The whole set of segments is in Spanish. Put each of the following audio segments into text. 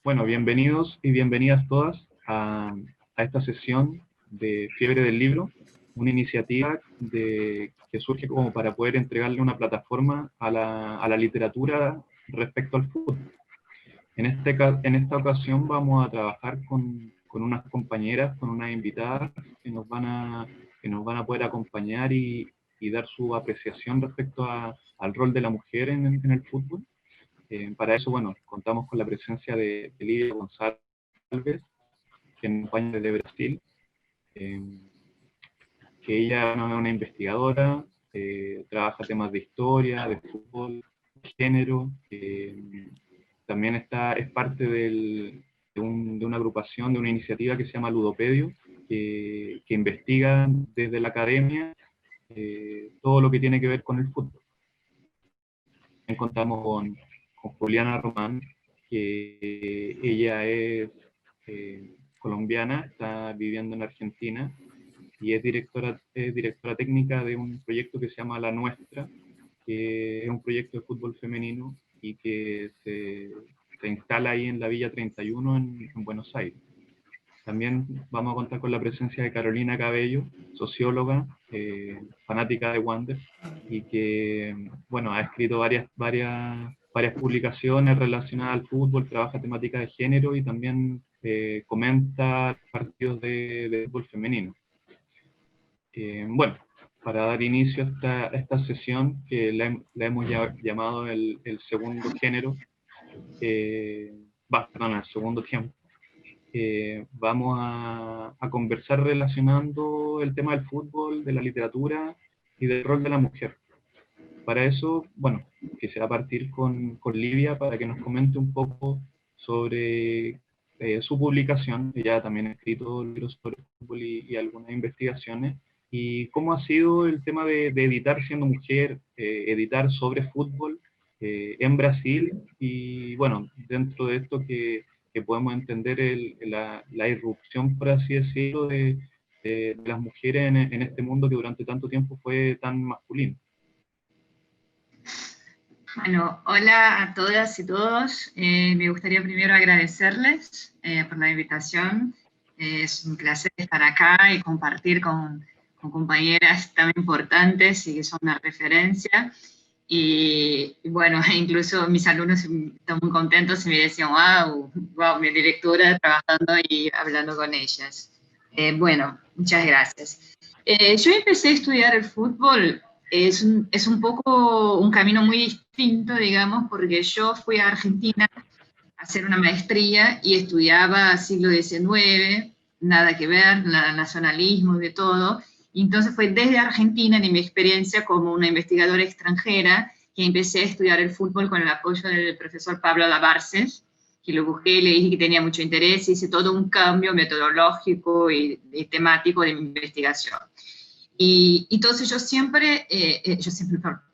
Bueno, bienvenidos y bienvenidas todas a esta sesión de Fiebre del Libro, una iniciativa que surge como para poder entregarle una plataforma a la literatura respecto al fútbol. En esta ocasión vamos a trabajar con unas compañeras, con unas invitadas que nos van a poder acompañar y dar su apreciación respecto al rol de la mujer en el fútbol. Para eso, bueno, contamos con la presencia de Lidia González, que nos acompaña desde Brasil, eh, que ella es una investigadora, trabaja temas de historia, de fútbol, de género, también es parte de una agrupación, de una iniciativa que se llama Ludopedio, que investiga desde la academia todo lo que tiene que ver con el fútbol. También contamos con Juliana Román, que ella es colombiana, está viviendo en Argentina y es directora técnica de un proyecto que se llama La Nuestra, que es un proyecto de fútbol femenino y que se instala ahí en la Villa 31 en Buenos Aires. También vamos a contar con la presencia de Carolina Cabello, socióloga, fanática de Wander, y que, bueno, ha escrito varias publicaciones relacionadas al fútbol, trabaja temática de género y también comenta partidos de fútbol femenino. Bueno, para dar inicio a esta sesión, que la hemos llamado el segundo género, perdón, el segundo tiempo, vamos a conversar relacionando el tema del fútbol, de la literatura y del rol de la mujer. Para eso, bueno, quisiera partir con Livia para que nos comente un poco sobre su publicación. Ella también ha escrito libros sobre fútbol y algunas investigaciones. Y cómo ha sido el tema de editar siendo mujer, editar sobre fútbol en Brasil. Y bueno, dentro de esto que podemos entender la irrupción, por así decirlo, de las mujeres en este mundo que durante tanto tiempo fue tan masculino. Bueno, hola a todas y todos. Me gustaría primero agradecerles por la invitación. Es un placer estar acá y compartir con compañeras tan importantes y que son una referencia. Y bueno, incluso mis alumnos están muy contentos y me decían, wow, mi directora trabajando y hablando con ellas. Bueno, muchas gracias. Yo empecé a estudiar el fútbol. Es un poco un camino muy distinto, digamos, porque yo fui a Argentina a hacer una maestría y estudiaba siglo XIX, nada que ver, nacionalismo, de todo. Y entonces fue desde Argentina, en mi experiencia como una investigadora extranjera, que empecé a estudiar el fútbol con el apoyo del profesor Pablo Labarces, que lo busqué, le dije que tenía mucho interés, y hice todo un cambio metodológico y temático de mi investigación. Y entonces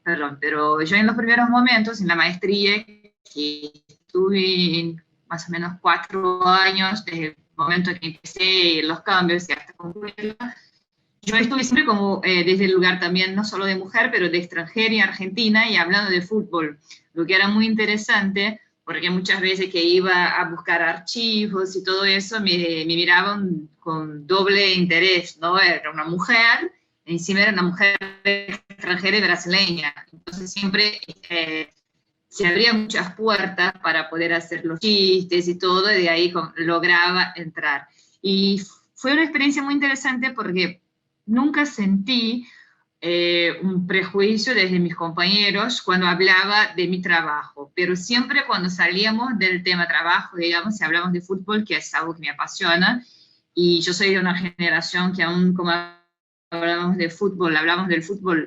perdón, pero yo en los primeros momentos, en la maestría, que estuve más o menos 4 años, desde el momento que empecé los cambios y hasta concluirla, yo estuve siempre como desde el lugar también, no solo de mujer, pero de extranjera y argentina, y hablando de fútbol, lo que era muy interesante, porque muchas veces que iba a buscar archivos y todo eso, me miraban con doble interés, ¿no? Era una mujer, encima era una mujer extranjera y brasileña, entonces siempre se abrían muchas puertas para poder hacer los chistes y todo, y de ahí lograba entrar. Y fue una experiencia muy interesante porque nunca sentí un prejuicio desde mis compañeros cuando hablaba de mi trabajo, pero siempre cuando salíamos del tema trabajo, digamos, si hablamos de fútbol, que es algo que me apasiona, y yo soy de una generación que aún como hablamos del fútbol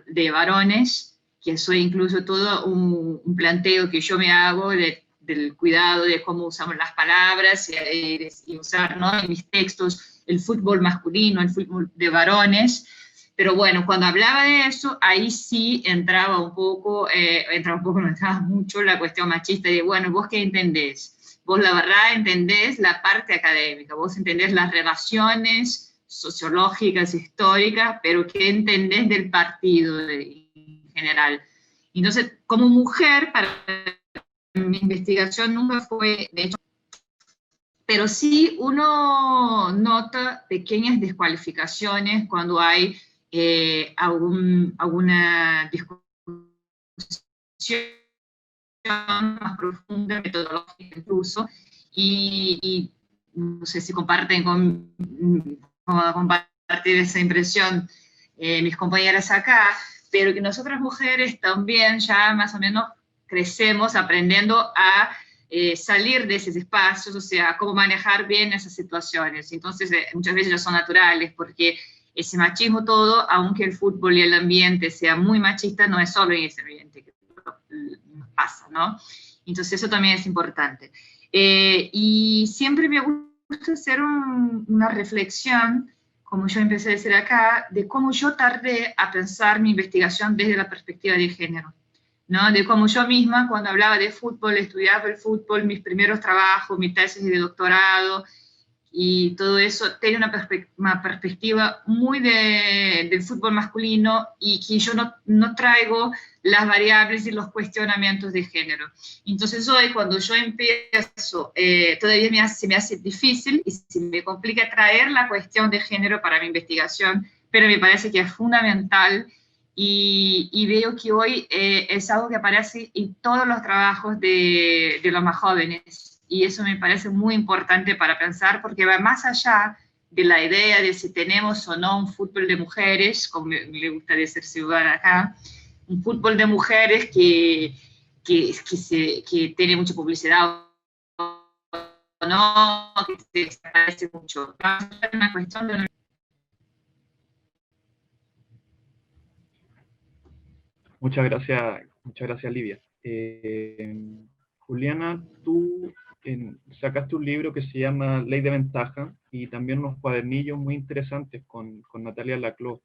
de varones, que soy incluso todo un planteo que yo me hago del cuidado de cómo usamos las palabras y usar, ¿no?, en mis textos el fútbol masculino, el fútbol de varones. Pero bueno, cuando hablaba de eso, ahí sí entraba mucho la cuestión machista de, bueno, ¿vos qué entendés? Vos la verdad entendés la parte académica, vos entendés las relaciones sociológicas, históricas, pero ¿qué entendés del partido en general? Entonces, como mujer, para mi investigación nunca fue, de hecho, pero sí uno nota pequeñas descualificaciones cuando hay alguna discusión más profunda, metodológica incluso, y no sé si comparten compartir esa impresión mis compañeras acá, pero que nosotras mujeres también ya más o menos crecemos aprendiendo a salir de esos espacios, o sea, cómo manejar bien esas situaciones. Entonces, muchas veces ya son naturales, porque ese machismo todo, aunque el fútbol y el ambiente sea muy machista, no es solo en ese ambiente que pasa, ¿no? Entonces, eso también es importante. Y siempre me gusta hacer una reflexión, como yo empecé a decir acá, de cómo yo tardé a pensar mi investigación desde la perspectiva de género, ¿no? De cómo yo misma, cuando hablaba de fútbol, estudiaba el fútbol, mis primeros trabajos, mi tesis de doctorado y todo eso, tenía una perspectiva muy del fútbol masculino y que yo no traigo las variables y los cuestionamientos de género. Entonces hoy, cuando yo empiezo, todavía se me hace difícil y se me complica traer la cuestión de género para mi investigación, pero me parece que es fundamental y veo que hoy es algo que aparece en todos los trabajos de los más jóvenes. Y eso me parece muy importante para pensar, porque va más allá de la idea de si tenemos o no un fútbol de mujeres, como le gusta decir Ciudad acá, un fútbol de mujeres que tiene mucha publicidad o no, que se parece mucho. Es una cuestión de... Muchas gracias, Livia. Juliana, tú sacaste un libro que se llama Ley de Ventaja y también unos cuadernillos muy interesantes con Natalia Laclau.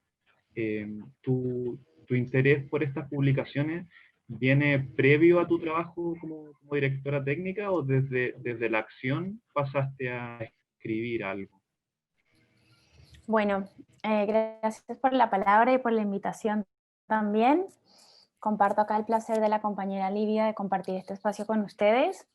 ¿Tu interés por estas publicaciones viene previo a tu trabajo como directora técnica o desde la acción pasaste a escribir algo? Bueno, gracias por la palabra y por la invitación también. Comparto acá el placer de la compañera Livia de compartir este espacio con ustedes.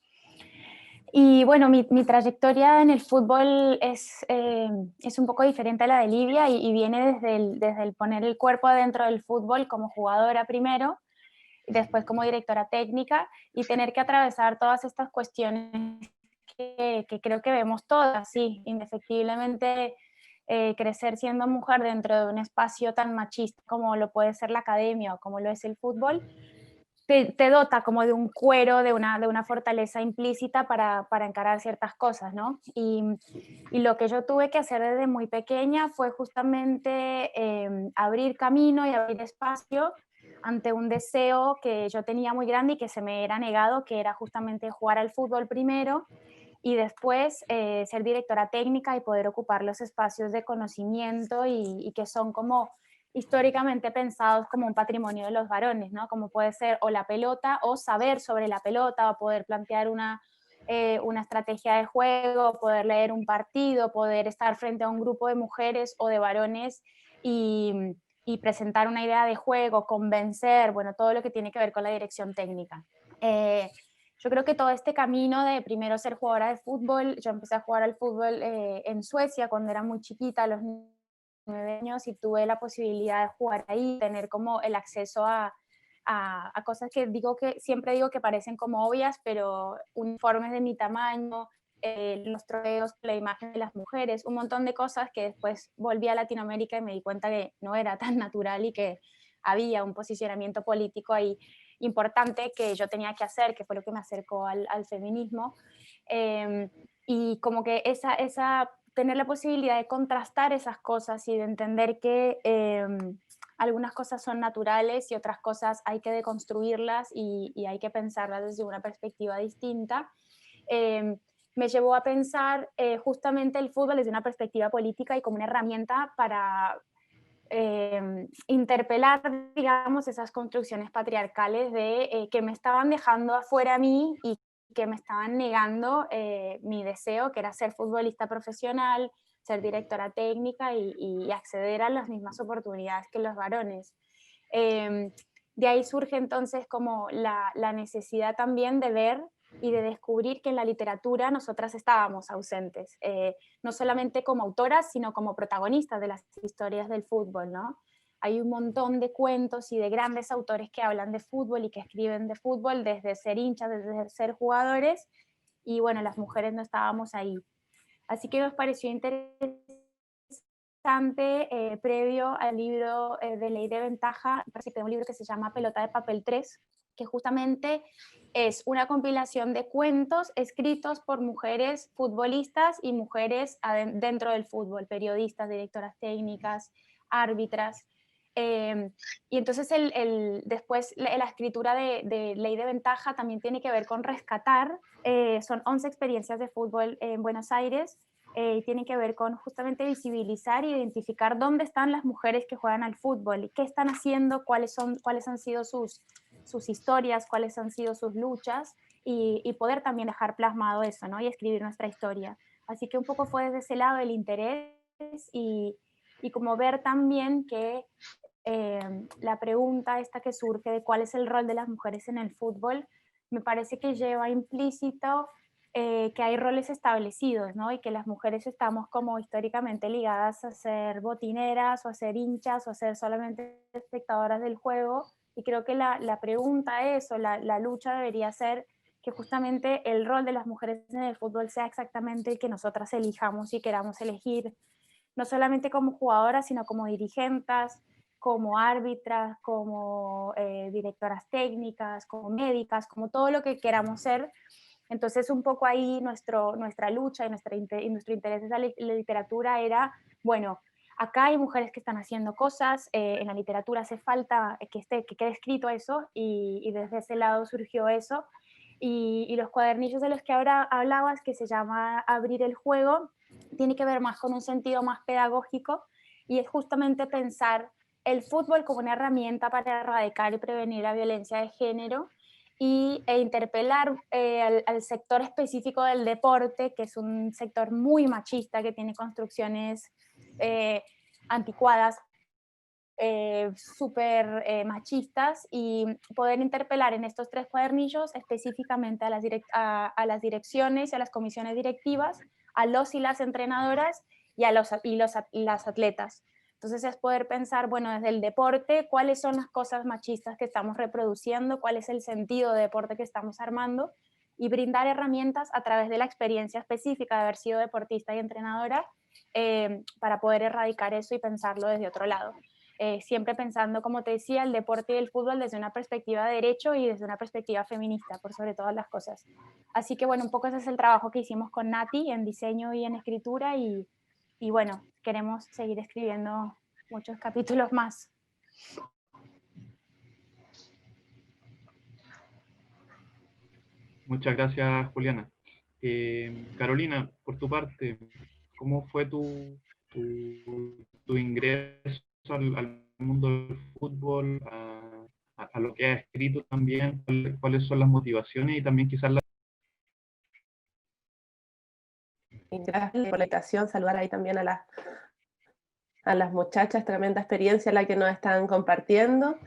Y bueno, mi trayectoria en el fútbol es un poco diferente a la de Livia y viene desde el poner el cuerpo adentro del fútbol como jugadora primero, después como directora técnica y tener que atravesar todas estas cuestiones que creo que vemos todas, sí, indefectiblemente. Crecer siendo mujer dentro de un espacio tan machista como lo puede ser la academia o como lo es el fútbol, te dota como de un cuero, de una fortaleza implícita para encarar ciertas cosas, ¿no? Y lo que yo tuve que hacer desde muy pequeña fue justamente abrir camino y abrir espacio ante un deseo que yo tenía muy grande y que se me era negado, que era justamente jugar al fútbol primero y después ser directora técnica y poder ocupar los espacios de conocimiento y que son como históricamente pensados como un patrimonio de los varones, ¿no? Como puede ser o la pelota o saber sobre la pelota o poder plantear una estrategia de juego, poder leer un partido, poder estar frente a un grupo de mujeres o de varones y presentar una idea de juego, convencer, bueno, todo lo que tiene que ver con la dirección técnica. Yo creo que todo este camino de primero ser jugadora de fútbol, yo empecé a jugar al fútbol en Suecia cuando era muy chiquita, a los 9 años, y tuve la posibilidad de jugar ahí, tener como el acceso a cosas que siempre digo que parecen como obvias, pero uniformes de mi tamaño, los trofeos, la imagen de las mujeres, un montón de cosas que después volví a Latinoamérica y me di cuenta que no era tan natural y que había un posicionamiento político ahí importante que yo tenía que hacer, que fue lo que me acercó al feminismo. Y como que tener la posibilidad de contrastar esas cosas y de entender que algunas cosas son naturales y otras cosas hay que deconstruirlas y hay que pensarlas desde una perspectiva distinta, me llevó a pensar justamente el fútbol desde una perspectiva política y como una herramienta para interpelar, digamos, esas construcciones patriarcales de que me estaban dejando afuera a mí y que me estaban negando mi deseo, que era ser futbolista profesional, ser directora técnica y acceder a las mismas oportunidades que los varones. De ahí surge entonces como la necesidad también de ver y de descubrir que en la literatura nosotras estábamos ausentes, no solamente como autoras, sino como protagonistas de las historias del fútbol, ¿no? Hay un montón de cuentos y de grandes autores que hablan de fútbol y que escriben de fútbol desde ser hinchas, desde ser jugadores, y bueno, las mujeres no estábamos ahí. Así que nos pareció interesante, previo al libro de Ley de Ventaja, parece que hay un libro que se llama Pelota de Papel 3, que justamente es una compilación de cuentos escritos por mujeres futbolistas y mujeres dentro del fútbol, periodistas, directoras técnicas, árbitras. Y entonces después la escritura de Ley de Ventaja también tiene que ver con rescatar, son 11 experiencias de fútbol en Buenos Aires, y tiene que ver con justamente visibilizar e identificar dónde están las mujeres que juegan al fútbol y qué están haciendo, cuáles han sido sus historias, cuáles han sido sus luchas, y poder también dejar plasmado eso, ¿no? Y escribir nuestra historia. Así que un poco fue desde ese lado el interés y como ver también que la pregunta esta que surge de cuál es el rol de las mujeres en el fútbol, me parece que lleva implícito que hay roles establecidos, ¿no? Y que las mujeres estamos como históricamente ligadas a ser botineras o a ser hinchas o a ser solamente espectadoras del juego. Y creo que la pregunta es, o la lucha debería ser que justamente el rol de las mujeres en el fútbol sea exactamente el que nosotras elijamos y queramos elegir, no solamente como jugadoras, sino como dirigentes, como árbitras, como directoras técnicas, como médicas, como todo lo que queramos ser. Entonces, un poco ahí nuestra lucha y nuestro interés en la literatura era, bueno, acá hay mujeres que están haciendo cosas, en la literatura hace falta que quede escrito eso, y desde ese lado surgió eso. Y los cuadernillos de los que ahora hablabas, que se llama Abrir el juego, tiene que ver más con un sentido más pedagógico, y es justamente pensar el fútbol como una herramienta para erradicar y prevenir la violencia de género, e interpelar al sector específico del deporte, que es un sector muy machista, que tiene construcciones anticuadas, súper machistas, y poder interpelar en estos 3 cuadernillos específicamente a las direcciones y a las comisiones directivas, a los y las entrenadoras y a las atletas. Entonces es poder pensar, bueno, desde el deporte, cuáles son las cosas machistas que estamos reproduciendo, cuál es el sentido de deporte que estamos armando, y brindar herramientas a través de la experiencia específica de haber sido deportista y entrenadora, para poder erradicar eso y pensarlo desde otro lado. Siempre pensando, como te decía, el deporte y el fútbol desde una perspectiva de derecho y desde una perspectiva feminista, por sobre todas las cosas. Así que bueno, un poco ese es el trabajo que hicimos con Nati en diseño y en escritura, y bueno, queremos seguir escribiendo muchos capítulos más. Muchas gracias, Juliana. Carolina, por tu parte, ¿cómo fue tu ingreso al mundo del fútbol, a lo que has escrito también? ¿Cuáles son las motivaciones y también quizás Gracias por la invitación, saludar ahí también a las muchachas, tremenda experiencia la que nos están compartiendo.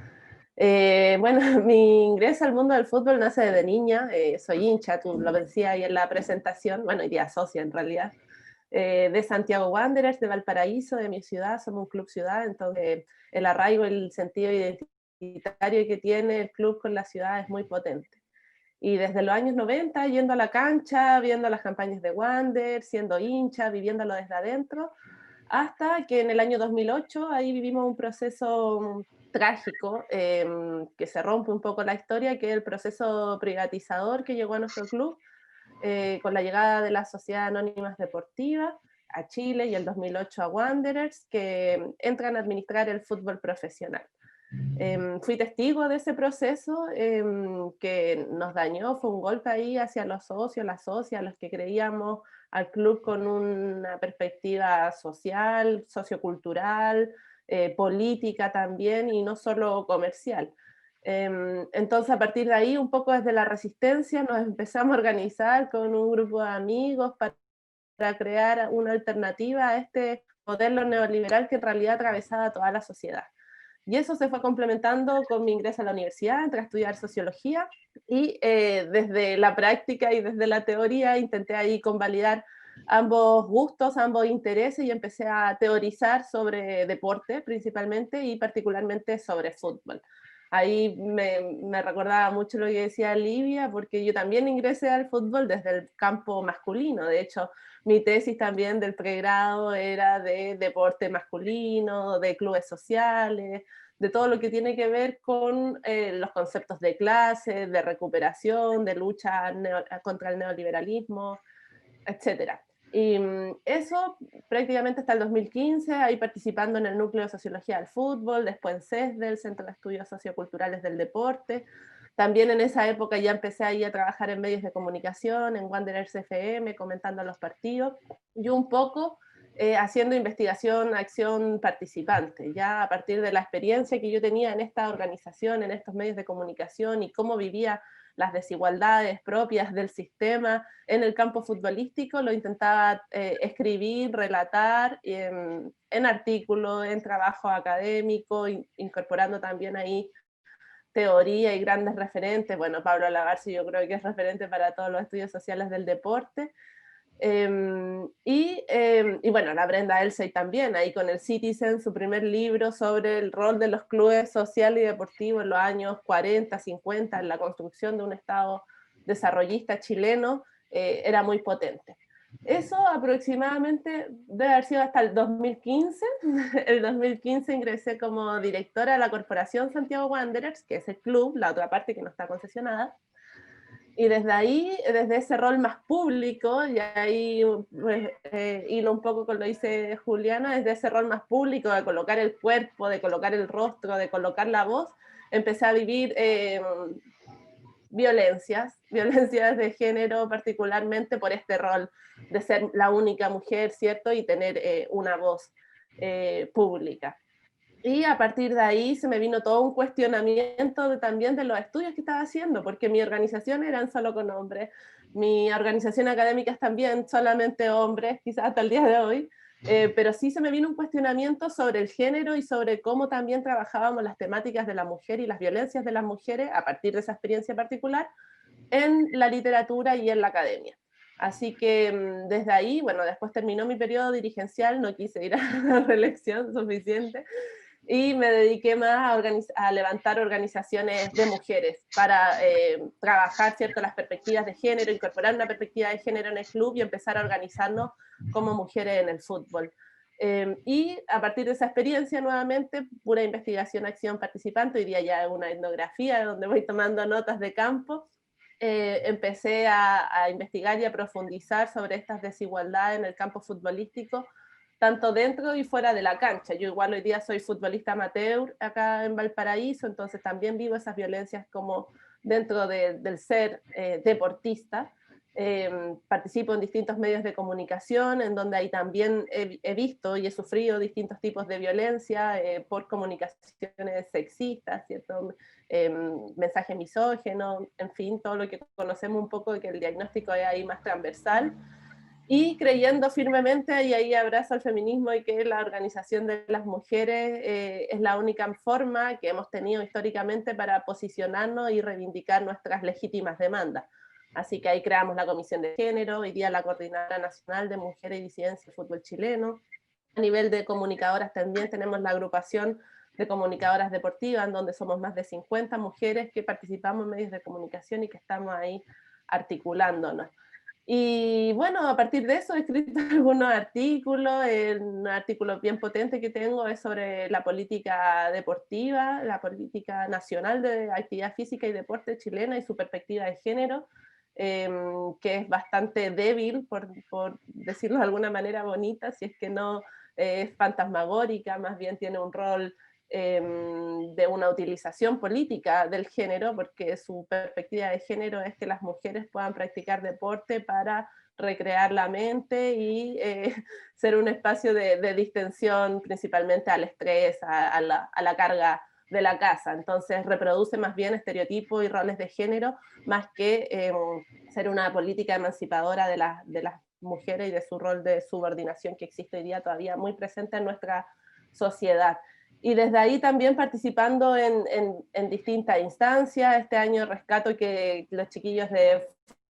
Bueno, mi ingreso al mundo del fútbol nace desde niña, soy hincha, tú lo decías ahí en la presentación, bueno, hoy día socia en realidad, de Santiago Wanderers, de Valparaíso, de mi ciudad, somos un club ciudad, entonces el arraigo, el sentido identitario que tiene el club con la ciudad es muy potente. Y desde los años 90, yendo a la cancha, viendo las campañas de Wander, siendo hincha, viviéndolo desde adentro, hasta que en el año 2008 ahí vivimos un proceso trágico, que se rompe un poco la historia, que es el proceso privatizador que llegó a nuestro club, con la llegada de la Sociedad Anónimas Deportiva a Chile y el 2008 a Wanderers, que entran a administrar el fútbol profesional. Fui testigo de ese proceso, que nos dañó, fue un golpe ahí hacia los socios, las socias, los que creíamos al club con una perspectiva social, sociocultural, política también, y no solo comercial. Entonces, a partir de ahí, un poco desde la resistencia, nos empezamos a organizar con un grupo de amigos para crear una alternativa a este modelo neoliberal que en realidad atravesaba toda la sociedad. Y eso se fue complementando con mi ingreso a la universidad, entré a estudiar sociología, y desde la práctica y desde la teoría intenté ahí convalidar ambos gustos, ambos intereses, y empecé a teorizar sobre deporte principalmente y particularmente sobre fútbol. Ahí me recordaba mucho lo que decía Livia, porque yo también ingresé al fútbol desde el campo masculino. De hecho, mi tesis también del pregrado era de deporte masculino, de clubes sociales, de todo lo que tiene que ver con los conceptos de clase, de recuperación, de lucha contra el neoliberalismo, etcétera. Y eso prácticamente hasta el 2015, ahí participando en el núcleo de sociología del fútbol, después en CESDE, el Centro de Estudios Socioculturales del Deporte. También en esa época ya empecé ahí a trabajar en medios de comunicación, en Wanderers FM, comentando los partidos, y un poco haciendo investigación, acción participante, ya a partir de la experiencia que yo tenía en esta organización, en estos medios de comunicación, y cómo vivía las desigualdades propias del sistema en el campo futbolístico, lo intentaba escribir, relatar en artículos, en trabajo académico, incorporando también ahí teoría y grandes referentes. Bueno, Pablo Lagarce yo creo que es referente para todos los estudios sociales del deporte. Y bueno, la Brenda Elsey también, ahí con el Citizen, su primer libro sobre el rol de los clubes sociales y deportivos en los años 40, 50, en la construcción de un Estado desarrollista chileno, era muy potente. Eso aproximadamente debe haber sido hasta el 2015. El 2015 ingresé como directora de la Corporación Santiago Wanderers, que es el club, la otra parte que no está concesionada. Y desde ahí, desde ese rol más público, y ahí pues, hilo un poco con lo que dice Juliana, desde ese rol más público de colocar el cuerpo, de colocar el rostro, de colocar la voz, empecé a vivir violencias de género, particularmente por este rol de ser la única mujer, ¿cierto? Y tener una voz pública. Y a partir de ahí se me vino todo un cuestionamiento también de los estudios que estaba haciendo, porque mi organización eran solo con hombres, mi organización académica es también solamente hombres, quizás hasta el día de hoy, pero sí se me vino un cuestionamiento sobre el género y sobre cómo también trabajábamos las temáticas de la mujer y las violencias de las mujeres a partir de esa experiencia particular en la literatura y en la academia. Así que desde ahí, bueno, después terminó mi periodo dirigencial, no quise ir a la reelección suficiente, y me dediqué más a levantar organizaciones de mujeres para trabajar, ¿cierto?, las perspectivas de género, incorporar una perspectiva de género en el club y empezar a organizarnos como mujeres en el fútbol. Y a partir de esa experiencia, nuevamente, pura investigación, acción participante, hoy día ya es una etnografía donde voy tomando notas de campo, empecé a investigar y a profundizar sobre estas desigualdades en el campo futbolístico, tanto dentro y fuera de la cancha. Yo igual hoy día soy futbolista amateur acá en Valparaíso, entonces también vivo esas violencias como dentro del ser deportista. Participo en distintos medios de comunicación, en donde ahí también he visto y he sufrido distintos tipos de violencia por comunicaciones sexistas, ¿cierto? Mensaje misógeno, en fin, todo lo que conocemos un poco de que el diagnóstico es ahí más transversal. Y creyendo firmemente, y ahí abrazo al feminismo y que la organización de las mujeres es la única forma que hemos tenido históricamente para posicionarnos y reivindicar nuestras legítimas demandas. Así que ahí creamos la Comisión de Género, hoy día la Coordinadora Nacional de Mujeres y Disidencia del Fútbol Chileno. A nivel de comunicadoras también tenemos la agrupación de comunicadoras deportivas, en donde somos más de 50 mujeres que participamos en medios de comunicación y que estamos ahí articulándonos. Y bueno, a partir de eso he escrito algunos artículos. Un artículo bien potente que tengo es sobre la política deportiva, la política nacional de actividad física y deporte chilena y su perspectiva de género, que es bastante débil, por decirlo de alguna manera bonita, si es que no es fantasmagórica, más bien tiene un rol de una utilización política del género, porque su perspectiva de género es que las mujeres puedan practicar deporte para recrear la mente y ser un espacio de distensión principalmente al estrés, a la carga de la casa. Entonces reproduce más bien estereotipos y roles de género, más que ser una política emancipadora de las mujeres y de su rol de subordinación que existe hoy día todavía muy presente en nuestra sociedad. y desde ahí también participando en distintas instancias. Este año rescato que los chiquillos de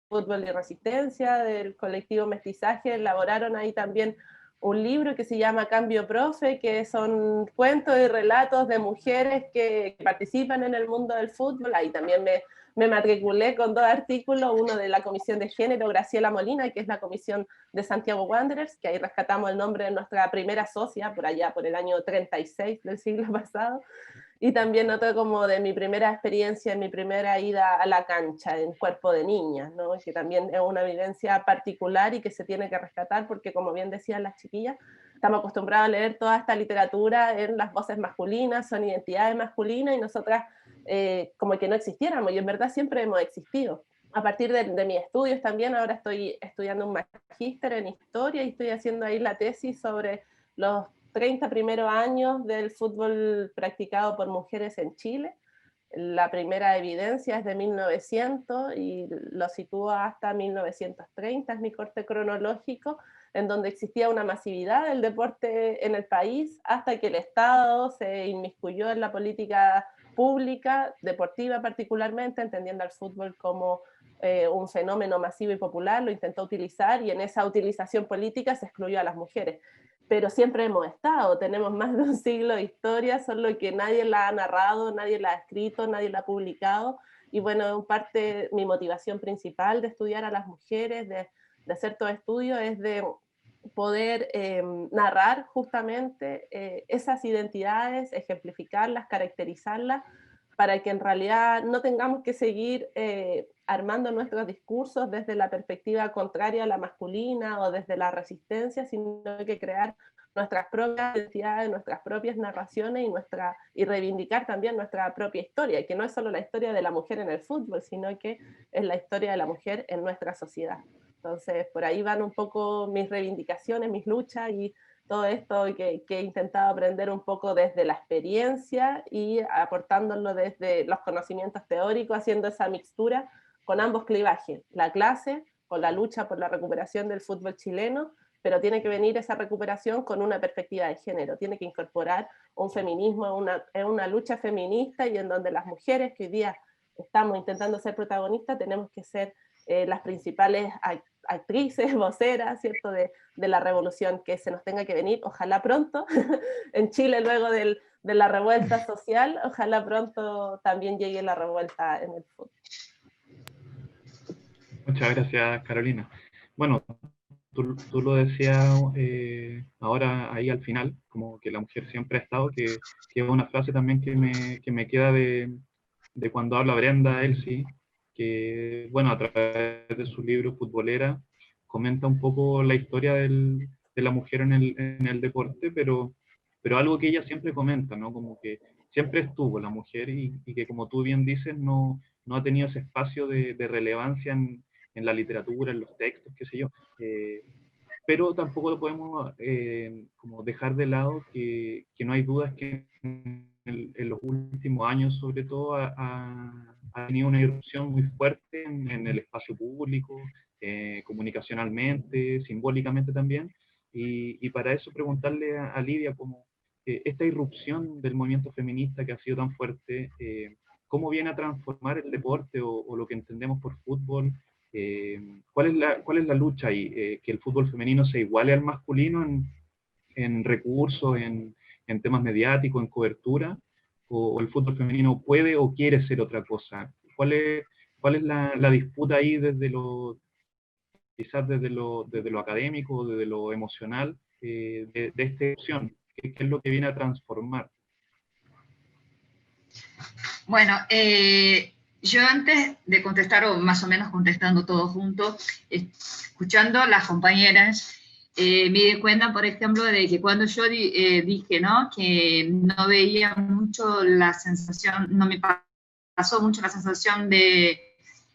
Fútbol y Resistencia, del colectivo Mestizaje, elaboraron ahí también un libro que se llama Cambio Profe, que son cuentos y relatos de mujeres que participan en el mundo del fútbol. Ahí también me matriculé con 2 artículos, uno de la Comisión de Género, Graciela Molina, que es la comisión de Santiago Wanderers, que ahí rescatamos el nombre de nuestra primera socia, por allá, por el año 36 del siglo pasado, y también otro como de mi primera experiencia, en mi primera ida a la cancha en cuerpo de niña, ¿no? Que también es una vivencia particular y que se tiene que rescatar, porque como bien decían las chiquillas, estamos acostumbrados a leer toda esta literatura en las voces masculinas, son identidades masculinas, y nosotras como que no existiéramos, y en verdad siempre hemos existido. A partir de mis estudios también, ahora estoy estudiando un magíster en historia y estoy haciendo ahí la tesis sobre los 30 primeros años del fútbol practicado por mujeres en Chile. La primera evidencia es de 1900 y lo sitúo hasta 1930, es mi corte cronológico, en donde existía una masividad del deporte en el país, hasta que el Estado se inmiscuyó en la política pública, deportiva particularmente, entendiendo al fútbol como un fenómeno masivo y popular, lo intentó utilizar, y en esa utilización política se excluyó a las mujeres. Pero siempre hemos estado, tenemos más de un siglo de historia, solo que nadie la ha narrado, nadie la ha escrito, nadie la ha publicado, y bueno, en parte mi motivación principal de estudiar a las mujeres, de hacer todo estudio, es de poder narrar justamente esas identidades, ejemplificarlas, caracterizarlas, para que en realidad no tengamos que seguir armando nuestros discursos desde la perspectiva contraria a la masculina o desde la resistencia, sino que crear nuestras propias identidades, nuestras propias narraciones y reivindicar también nuestra propia historia, que no es solo la historia de la mujer en el fútbol, sino que es la historia de la mujer en nuestra sociedad. Entonces, por ahí van un poco mis reivindicaciones, mis luchas y todo esto que he intentado aprender un poco desde la experiencia y aportándolo desde los conocimientos teóricos, haciendo esa mixtura con ambos clivajes, la clase, con la lucha por la recuperación del fútbol chileno, pero tiene que venir esa recuperación con una perspectiva de género, tiene que incorporar un feminismo, una lucha feminista, y en donde las mujeres que hoy día estamos intentando ser protagonistas, tenemos que ser las principales actrices, voceras, ¿cierto?, de la revolución que se nos tenga que venir, ojalá pronto, en Chile luego de la revuelta social, ojalá pronto también llegue la revuelta en el fútbol. Muchas gracias, Carolina. Bueno, tú lo decías ahora ahí al final, como que la mujer siempre ha estado, que es una frase también que me queda de cuando habla Brenda Elsie, que, bueno, a través de su libro Futbolera, comenta un poco la historia de la mujer en el deporte, pero algo que ella siempre comenta, ¿no? Como que siempre estuvo la mujer y que, como tú bien dices, no ha tenido ese espacio de relevancia en la literatura, en los textos, qué sé yo. Pero tampoco lo podemos como dejar de lado que no hay dudas que en los últimos años, sobre todo, ha tenido una irrupción muy fuerte en el espacio público, comunicacionalmente, simbólicamente también, y para eso preguntarle a Lidia, como esta irrupción del movimiento feminista que ha sido tan fuerte, ¿cómo viene a transformar el deporte o lo que entendemos por fútbol? ¿Cuál es la lucha ahí? ¿Que el fútbol femenino se iguale al masculino en recursos, en temas mediáticos, en cobertura? ¿O el fútbol femenino puede o quiere ser otra cosa? ¿Cuál es la disputa ahí quizás desde lo académico, desde lo emocional, de esta opción? ¿Qué es lo que viene a transformar? Bueno, yo antes de contestar, o más o menos contestando todo junto, escuchando a las compañeras, me di cuenta, por ejemplo, de que cuando yo dije, ¿no?, que no veía mucho la sensación, no me pasó mucho la sensación de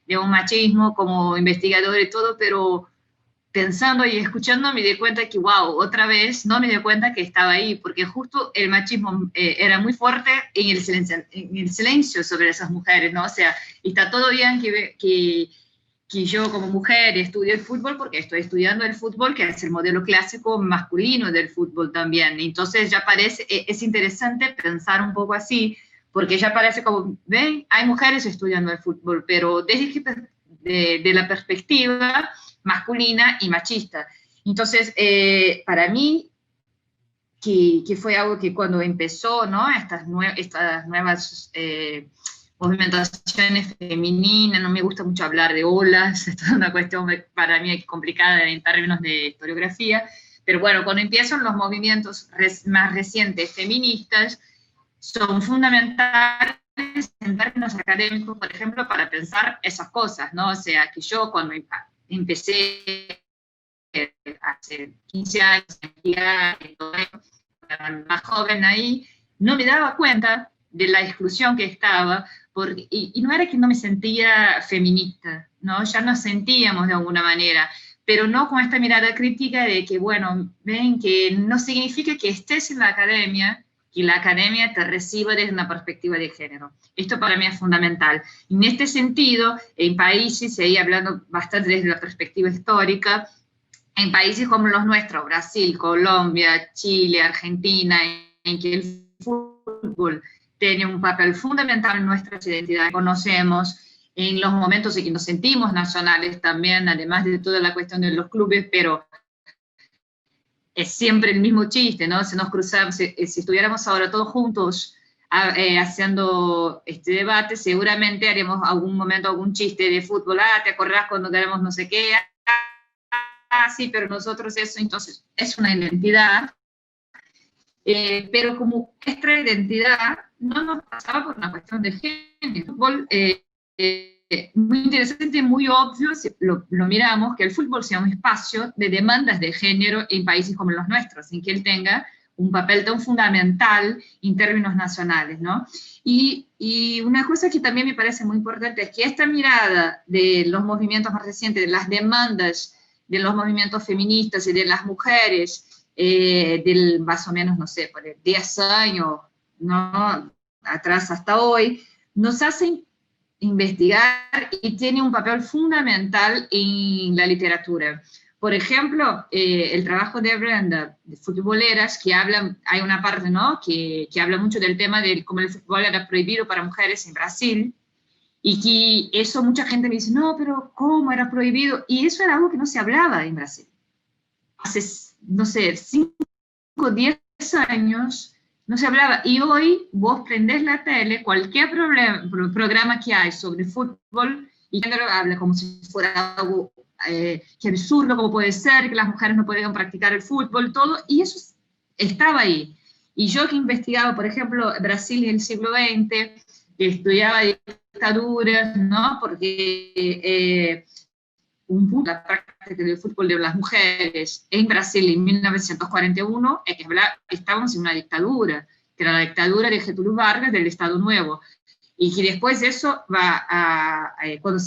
un machismo como investigador y todo, pero pensando y escuchando me di cuenta que, wow, otra vez no me di cuenta que estaba ahí, porque justo el machismo era muy fuerte en el silencio sobre esas mujeres, ¿no? O sea, está todo bien que que yo como mujer estudio el fútbol porque estoy estudiando el fútbol, que es el modelo clásico masculino del fútbol también. Entonces ya parece, es interesante pensar un poco así, porque ya parece como, ven, hay mujeres estudiando el fútbol, pero desde de la perspectiva masculina y machista. Entonces, para mí, que fue algo que cuando empezó, ¿no? Estas nuevas movimentaciones femeninas, no me gusta mucho hablar de olas, esto es una cuestión para mí complicada en términos de historiografía, pero bueno, cuando empiezan los movimientos más recientes feministas, son fundamentales en términos académicos, por ejemplo, para pensar esas cosas, ¿no? O sea, que yo cuando empecé hace 15 años, más joven ahí, no me daba cuenta de la exclusión que estaba, y no era que no me sentía feminista, ¿no? Ya nos sentíamos de alguna manera, pero no con esta mirada crítica de que, bueno, ven que no significa que estés en la academia, que la academia te reciba desde una perspectiva de género. Esto para mí es fundamental. En este sentido, en países, y ahí hablando bastante desde la perspectiva histórica, en países como los nuestros, Brasil, Colombia, Chile, Argentina, en que el fútbol tiene un papel fundamental en nuestras identidades, conocemos en los momentos en que nos sentimos nacionales también, además de toda la cuestión de los clubes, pero es siempre el mismo chiste, ¿no? Si nos cruzamos, si estuviéramos ahora todos juntos haciendo este debate, seguramente haremos algún momento algún chiste de fútbol, ¿te acordás cuando tenemos no sé qué? Sí, pero nosotros eso, entonces, es una identidad, pero como esta identidad no nos pasaba por una cuestión de género. El fútbol, muy interesante, muy obvio, si lo miramos, que el fútbol sea un espacio de demandas de género en países como los nuestros, en que él tenga un papel tan fundamental en términos nacionales, ¿no? Y una cosa que también me parece muy importante es que esta mirada de los movimientos más recientes, de las demandas de los movimientos feministas y de las mujeres, del más o menos, no sé, por 10 años, ¿no? Atrás hasta hoy, nos hacen investigar y tiene un papel fundamental en la literatura. Por ejemplo, el trabajo de Brenda, de Futboleras, que habla, hay una parte, ¿no?, que habla mucho del tema de cómo el fútbol era prohibido para mujeres en Brasil, y que eso mucha gente me dice, no, pero ¿cómo era prohibido? Y eso era algo que no se hablaba en Brasil. Hace, no sé, 5 o 10 años no se hablaba. Y hoy vos prendés la tele, cualquier programa que hay sobre fútbol, y habla como si fuera algo que absurdo, como puede ser, que las mujeres no podían practicar el fútbol, todo, y eso estaba ahí. Y yo que investigaba, por ejemplo, Brasil en el siglo XX, que estudiaba dictaduras, ¿no? Porque la práctica del fútbol de las mujeres en Brasil en 1941 es que estábamos en una dictadura, que era la dictadura de Getúlio Vargas del Estado Nuevo, y que después de eso va cuando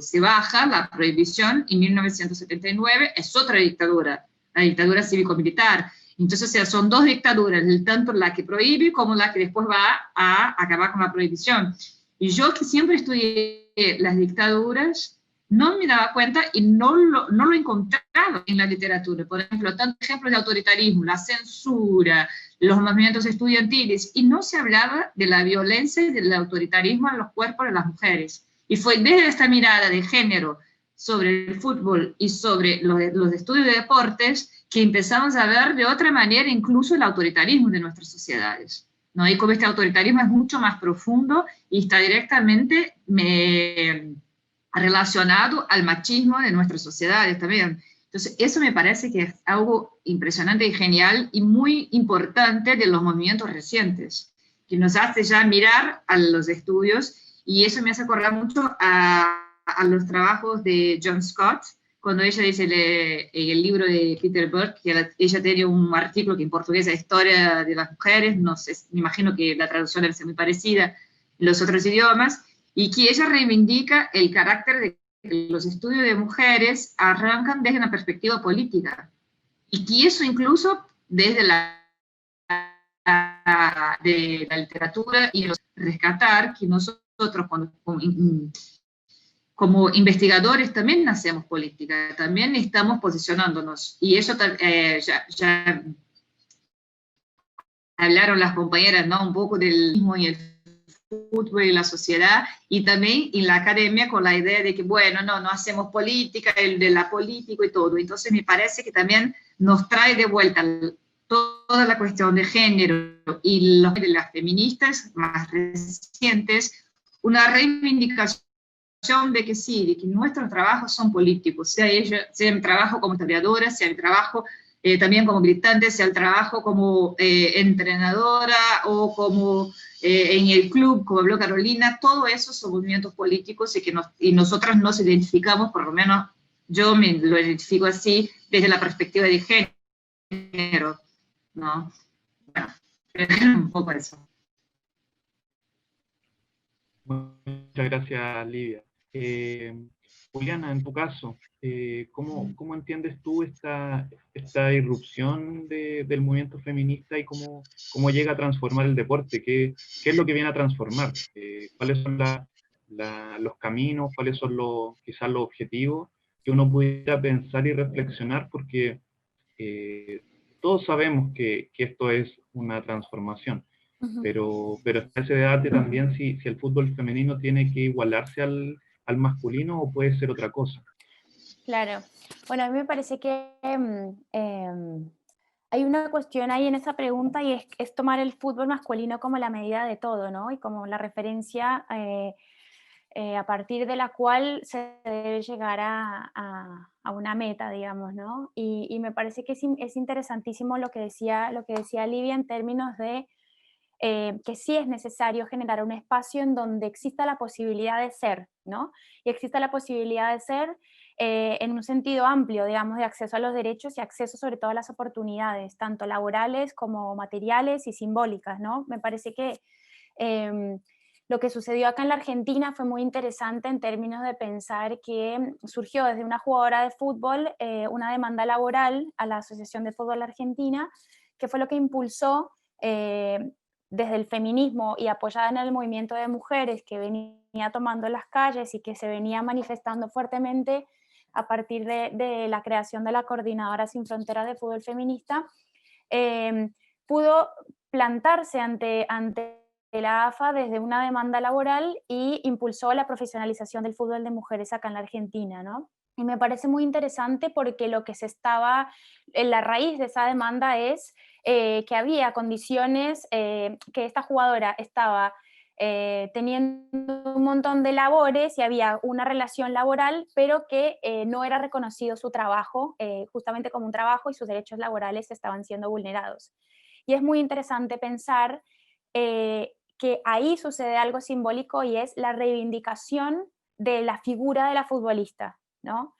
se baja la prohibición en 1979, es otra dictadura, la dictadura cívico-militar. Entonces, o sea, son dos dictaduras, tanto la que prohíbe como la que después va a acabar con la prohibición. Y yo que siempre estudié las dictaduras, no me daba cuenta y no lo encontraba en la literatura. Por ejemplo, tantos ejemplos de autoritarismo, la censura, los movimientos estudiantiles, y no se hablaba de la violencia y del autoritarismo en los cuerpos de las mujeres. Y fue desde esta mirada de género sobre el fútbol y sobre los estudios de deportes que empezamos a ver de otra manera incluso el autoritarismo de nuestras sociedades, ¿no? Y como este autoritarismo es mucho más profundo y está directamente relacionado al machismo de nuestras sociedades también. Entonces, eso me parece que es algo impresionante y genial y muy importante de los movimientos recientes, que nos hace ya mirar a los estudios, y eso me hace acordar mucho a los trabajos de John Scott, cuando ella dice el libro de Peter Burke, que ella tiene un artículo que en portugués es Historia de las Mujeres, no sé, me imagino que la traducción debe ser muy parecida en los otros idiomas, y que ella reivindica el carácter de que los estudios de mujeres arrancan desde una perspectiva política, y que eso incluso desde de la literatura, y rescatar que nosotros cuando como investigadores también hacemos política, también estamos posicionándonos. Y eso ya hablaron las compañeras, ¿no? Un poco del mismo y el fútbol y la sociedad, y también en la academia con la idea de que, bueno, no hacemos política, el de la política y todo. Entonces me parece que también nos trae de vuelta toda la cuestión de género y de las feministas más recientes, una reivindicación de que sí, de que nuestros trabajos son políticos, sea el trabajo como historiadora, sea el trabajo también como militante, sea el trabajo como entrenadora o como en el club, como habló Carolina, todo eso son movimientos políticos y nosotras nos identificamos, por lo menos yo me lo identifico así, desde la perspectiva de género, ¿no? Bueno, un poco eso. Muchas gracias, Livia. Juliana, en tu caso, ¿cómo entiendes tú esta irrupción del movimiento feminista y cómo llega a transformar el deporte? ¿Qué es lo que viene a transformar? ¿Cuáles son los caminos? ¿Cuáles son quizás los objetivos que uno pudiera pensar y reflexionar? Porque todos sabemos que esto es una transformación. Pero está ese debate también si el fútbol femenino tiene que igualarse al masculino o puede ser otra cosa. Claro. Bueno, a mí me parece que hay una cuestión ahí en esa pregunta y es tomar el fútbol masculino como la medida de todo, ¿no? Y como la referencia a partir de la cual se debe llegar a una meta, digamos, ¿no? Y me parece que es interesantísimo lo que decía Livia en términos de que sí es necesario generar un espacio en donde exista la posibilidad de ser, ¿no? Y exista la posibilidad de ser en un sentido amplio, digamos, de acceso a los derechos y acceso sobre todo a las oportunidades, tanto laborales como materiales y simbólicas, ¿no? Me parece que lo que sucedió acá en la Argentina fue muy interesante en términos de pensar que surgió desde una jugadora de fútbol una demanda laboral a la Asociación de Fútbol Argentina, que fue lo que impulsó desde el feminismo y apoyada en el movimiento de mujeres que venía tomando las calles y que se venía manifestando fuertemente a partir de la creación de la Coordinadora Sin Fronteras de Fútbol Feminista, pudo plantarse ante la AFA desde una demanda laboral y impulsó la profesionalización del fútbol de mujeres acá en la Argentina, ¿no? Y me parece muy interesante porque lo que se estaba en la raíz de esa demanda es que había condiciones, que esta jugadora estaba teniendo un montón de labores y había una relación laboral, pero que no era reconocido su trabajo justamente como un trabajo y sus derechos laborales estaban siendo vulnerados. Y es muy interesante pensar que ahí sucede algo simbólico y es la reivindicación de la figura de la futbolista, ¿no?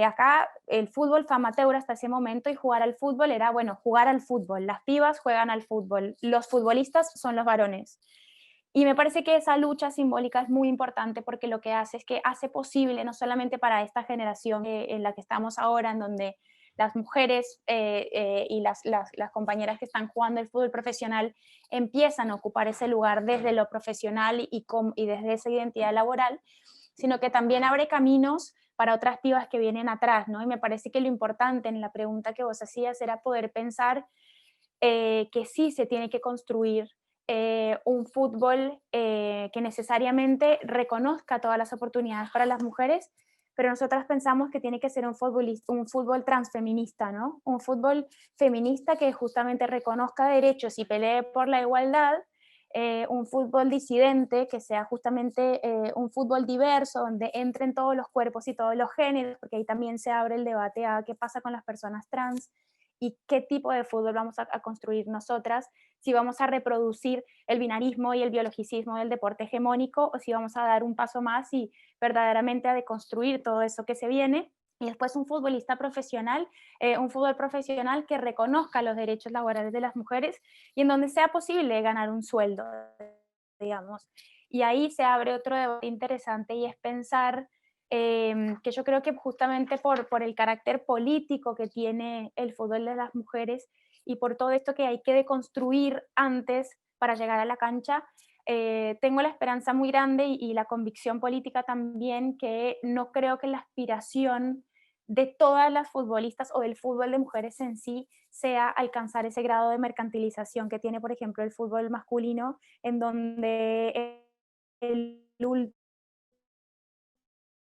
Acá el fútbol fue amateur hasta ese momento y jugar al fútbol era, bueno, jugar al fútbol. Las pibas juegan al fútbol, los futbolistas son los varones. Y me parece que esa lucha simbólica es muy importante porque lo que hace es que hace posible, no solamente para esta generación en la que estamos ahora, en donde las mujeres y las compañeras que están jugando el fútbol profesional empiezan a ocupar ese lugar desde lo profesional y desde esa identidad laboral, sino que también abre caminos para otras pibas que vienen atrás, ¿no? Y me parece que lo importante en la pregunta que vos hacías era poder pensar que sí se tiene que construir un fútbol que necesariamente reconozca todas las oportunidades para las mujeres, pero nosotras pensamos que tiene que ser un fútbol transfeminista, ¿no? Un fútbol feminista que justamente reconozca derechos y pelee por la igualdad, un fútbol disidente que sea justamente un fútbol diverso, donde entren todos los cuerpos y todos los géneros, porque ahí también se abre el debate a qué pasa con las personas trans y qué tipo de fútbol vamos a construir nosotras, si vamos a reproducir el binarismo y el biologicismo del deporte hegemónico o si vamos a dar un paso más y verdaderamente a deconstruir todo eso que se viene. Y después un futbolista profesional, un fútbol profesional que reconozca los derechos laborales de las mujeres y en donde sea posible ganar un sueldo, digamos. Y ahí se abre otro debate interesante y es pensar que yo creo que justamente por el carácter político que tiene el fútbol de las mujeres y por todo esto que hay que deconstruir antes para llegar a la cancha, tengo la esperanza muy grande y la convicción política también que no creo que la aspiración de todas las futbolistas o del fútbol de mujeres en sí sea alcanzar ese grado de mercantilización que tiene, por ejemplo, el fútbol masculino, en donde el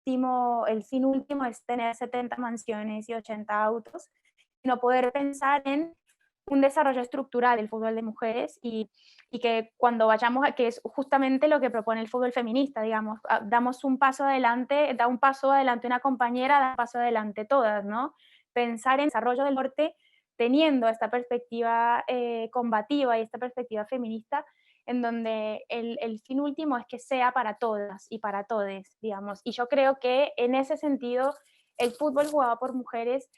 el fin último es tener 70 mansiones y 80 autos, sino poder pensar en un desarrollo estructural del fútbol de mujeres y que cuando vayamos a, que es justamente lo que propone el fútbol feminista, digamos, damos un paso adelante, da un paso adelante una compañera, da un paso adelante todas, ¿no? Pensar en desarrollo del norte teniendo esta perspectiva combativa y esta perspectiva feminista en donde el fin último es que sea para todas y para todes, digamos. Y yo creo que en ese sentido el fútbol jugado por mujeres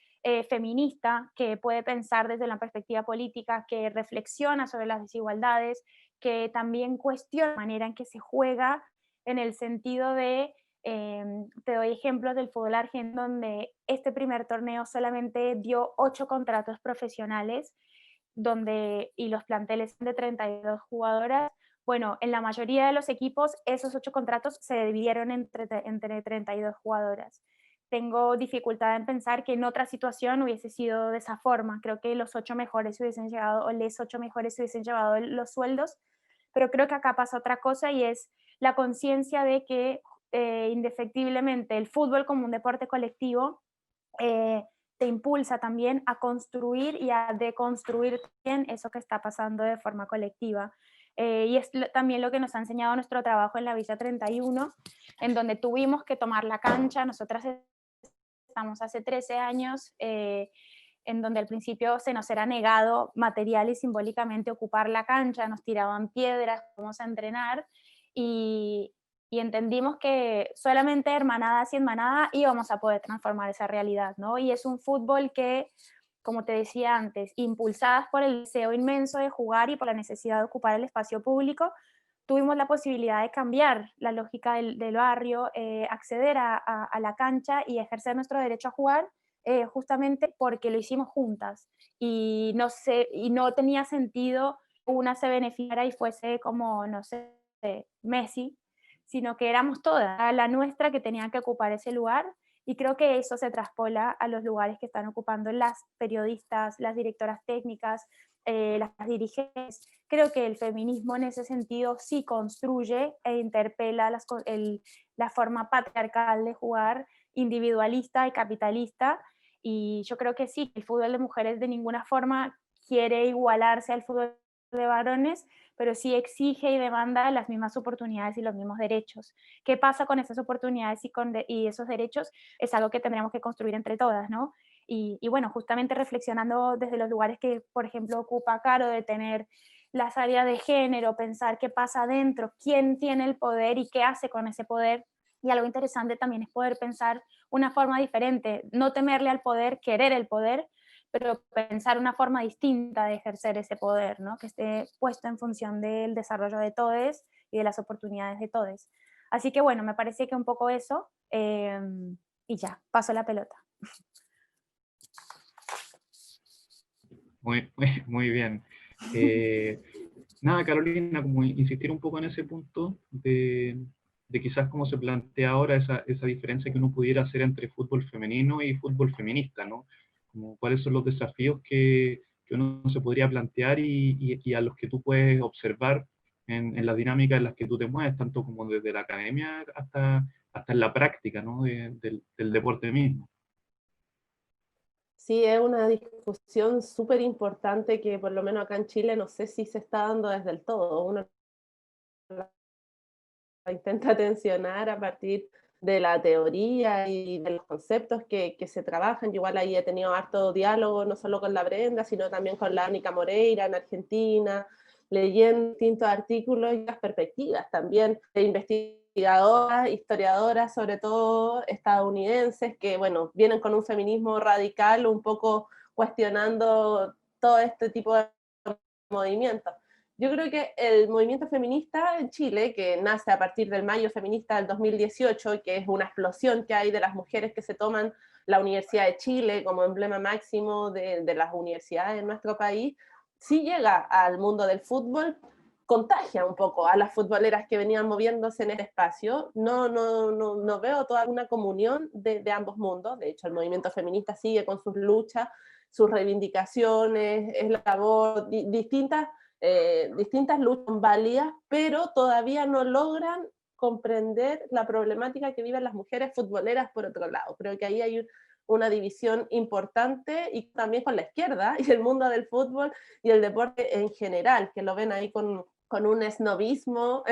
feminista, que puede pensar desde la perspectiva política, que reflexiona sobre las desigualdades, que también cuestiona la manera en que se juega en el sentido de, te doy ejemplos del fútbol argentino, donde este primer torneo solamente dio 8 contratos profesionales, y los planteles de 32 jugadoras. Bueno, en la mayoría de los equipos esos 8 contratos se dividieron entre 32 jugadoras. Tengo dificultad en pensar que en otra situación hubiese sido de esa forma. Creo que los 8 mejores hubiesen llegado, o les 8 mejores hubiesen llevado los sueldos, pero creo que acá pasa otra cosa y es la conciencia de que indefectiblemente el fútbol como un deporte colectivo te impulsa también a construir y a deconstruir también eso que está pasando de forma colectiva. Y es también lo que nos ha enseñado nuestro trabajo en la Villa 31, en donde tuvimos que tomar la cancha. Nosotras estamos hace 13 años, en donde al principio se nos era negado material y simbólicamente ocupar la cancha, nos tiraban piedras, vamos a entrenar, y entendimos que solamente hermanadas y en manada íbamos a poder transformar esa realidad, ¿no? Y es un fútbol que, como te decía antes, impulsadas por el deseo inmenso de jugar y por la necesidad de ocupar el espacio público, tuvimos la posibilidad de cambiar la lógica del barrio, acceder a la cancha y ejercer nuestro derecho a jugar, justamente porque lo hicimos juntas. Y no tenía sentido que una se beneficiara y fuese como, no sé, Messi, sino que éramos todas, la nuestra que tenía que ocupar ese lugar, y creo que eso se traspola a los lugares que están ocupando las periodistas, las directoras técnicas, las dirigentes. Creo que el feminismo en ese sentido sí construye e interpela la forma patriarcal de jugar, individualista y capitalista, y yo creo que sí, el fútbol de mujeres de ninguna forma quiere igualarse al fútbol de varones, pero sí exige y demanda las mismas oportunidades y los mismos derechos. ¿Qué pasa con esas oportunidades y esos derechos? Es algo que tendremos que construir entre todas, ¿no? Y bueno, justamente reflexionando desde los lugares que, por ejemplo, ocupa Caro, de tener las áreas de género, pensar qué pasa adentro, quién tiene el poder y qué hace con ese poder. Y algo interesante también es poder pensar una forma diferente, no temerle al poder, querer el poder, pero pensar una forma distinta de ejercer ese poder, ¿no? Que esté puesto en función del desarrollo de todos y de las oportunidades de todos. Así que bueno, me parece que un poco eso, y ya, paso la pelota. Muy bien. Nada, Carolina, como insistir un poco en ese punto de quizás cómo se plantea ahora esa diferencia que uno pudiera hacer entre fútbol femenino y fútbol feminista, ¿no? Como cuáles son los desafíos que uno se podría plantear y a los que tú puedes observar en las dinámicas en las que tú te mueves, tanto como desde la academia hasta en la práctica, ¿no? Del deporte mismo. Sí, es una discusión súper importante que por lo menos acá en Chile no sé si se está dando desde el todo. Uno la intenta tensionar a partir de la teoría y de los conceptos que se trabajan. Yo igual ahí he tenido harto diálogo, no solo con la Brenda, sino también con la Ánica Moreira en Argentina, leyendo distintos artículos y las perspectivas también de investigadoras, historiadoras, sobre todo estadounidenses, que bueno, vienen con un feminismo radical, un poco cuestionando todo este tipo de movimientos. Yo creo que el movimiento feminista en Chile, que nace a partir del Mayo Feminista del 2018, que es una explosión que hay de las mujeres que se toman la Universidad de Chile como emblema máximo de las universidades en nuestro país, sí llega al mundo del fútbol, contagia un poco a las futboleras que venían moviéndose en el espacio. No veo toda una comunión de ambos mundos. De hecho, el movimiento feminista sigue con sus luchas, sus reivindicaciones, es la labor, distintas luchas válidas, pero todavía no logran comprender la problemática que viven las mujeres futboleras por otro lado. Creo que ahí hay una división importante, y también con la izquierda y el mundo del fútbol y el deporte en general, que lo ven ahí con un esnobismo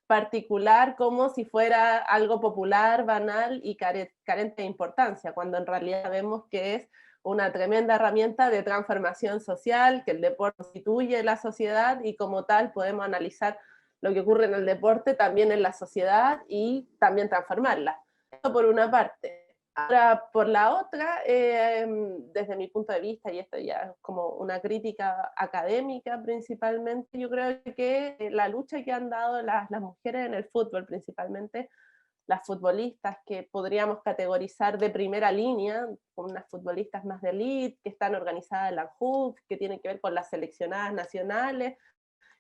particular, como si fuera algo popular, banal y carente de importancia, cuando en realidad vemos que es una tremenda herramienta de transformación social, que el deporte constituye la sociedad, y como tal podemos analizar lo que ocurre en el deporte también en la sociedad y también transformarla. Esto por una parte. Ahora, por la otra, desde mi punto de vista, y esto ya es como una crítica académica principalmente, yo creo que la lucha que han dado las mujeres en el fútbol, principalmente las futbolistas que podríamos categorizar de primera línea, como unas futbolistas más de élite, que están organizadas en la ANJUF, que tienen que ver con las seleccionadas nacionales,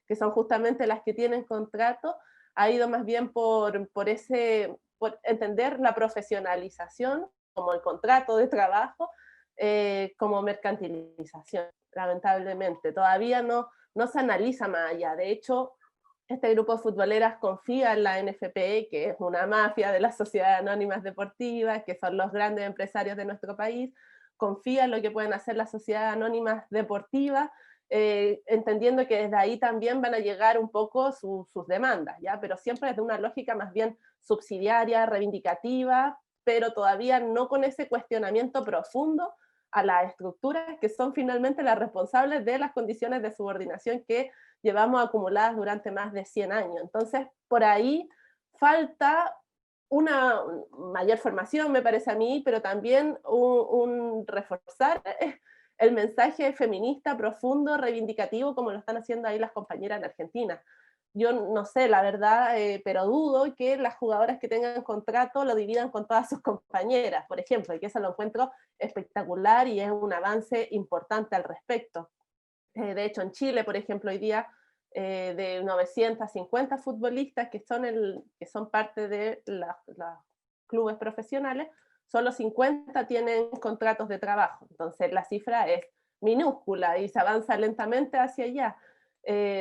que son justamente las que tienen contrato, ha ido más bien por entender la profesionalización como el contrato de trabajo, como mercantilización, lamentablemente. Todavía no se analiza más allá. De hecho, este grupo de futboleras confía en la NFP, que es una mafia de las sociedades anónimas deportivas, que son los grandes empresarios de nuestro país, confía en lo que pueden hacer las sociedades anónimas deportivas, entendiendo que desde ahí también van a llegar un poco sus demandas, ¿ya? Pero siempre desde una lógica más bien subsidiaria, reivindicativa, pero todavía no con ese cuestionamiento profundo a las estructuras que son finalmente las responsables de las condiciones de subordinación que llevamos acumuladas durante más de 100 años. Entonces, por ahí falta una mayor formación, me parece a mí, pero también un reforzar el mensaje feminista profundo, reivindicativo, como lo están haciendo ahí las compañeras en Argentina. Yo no sé, la verdad, pero dudo que las jugadoras que tengan contrato lo dividan con todas sus compañeras, por ejemplo, y que eso lo encuentro espectacular y es un avance importante al respecto. De hecho, en Chile, por ejemplo, hoy día, de 950 futbolistas que son parte de los clubes profesionales, solo 50 tienen contratos de trabajo. Entonces la cifra es minúscula y se avanza lentamente hacia allá.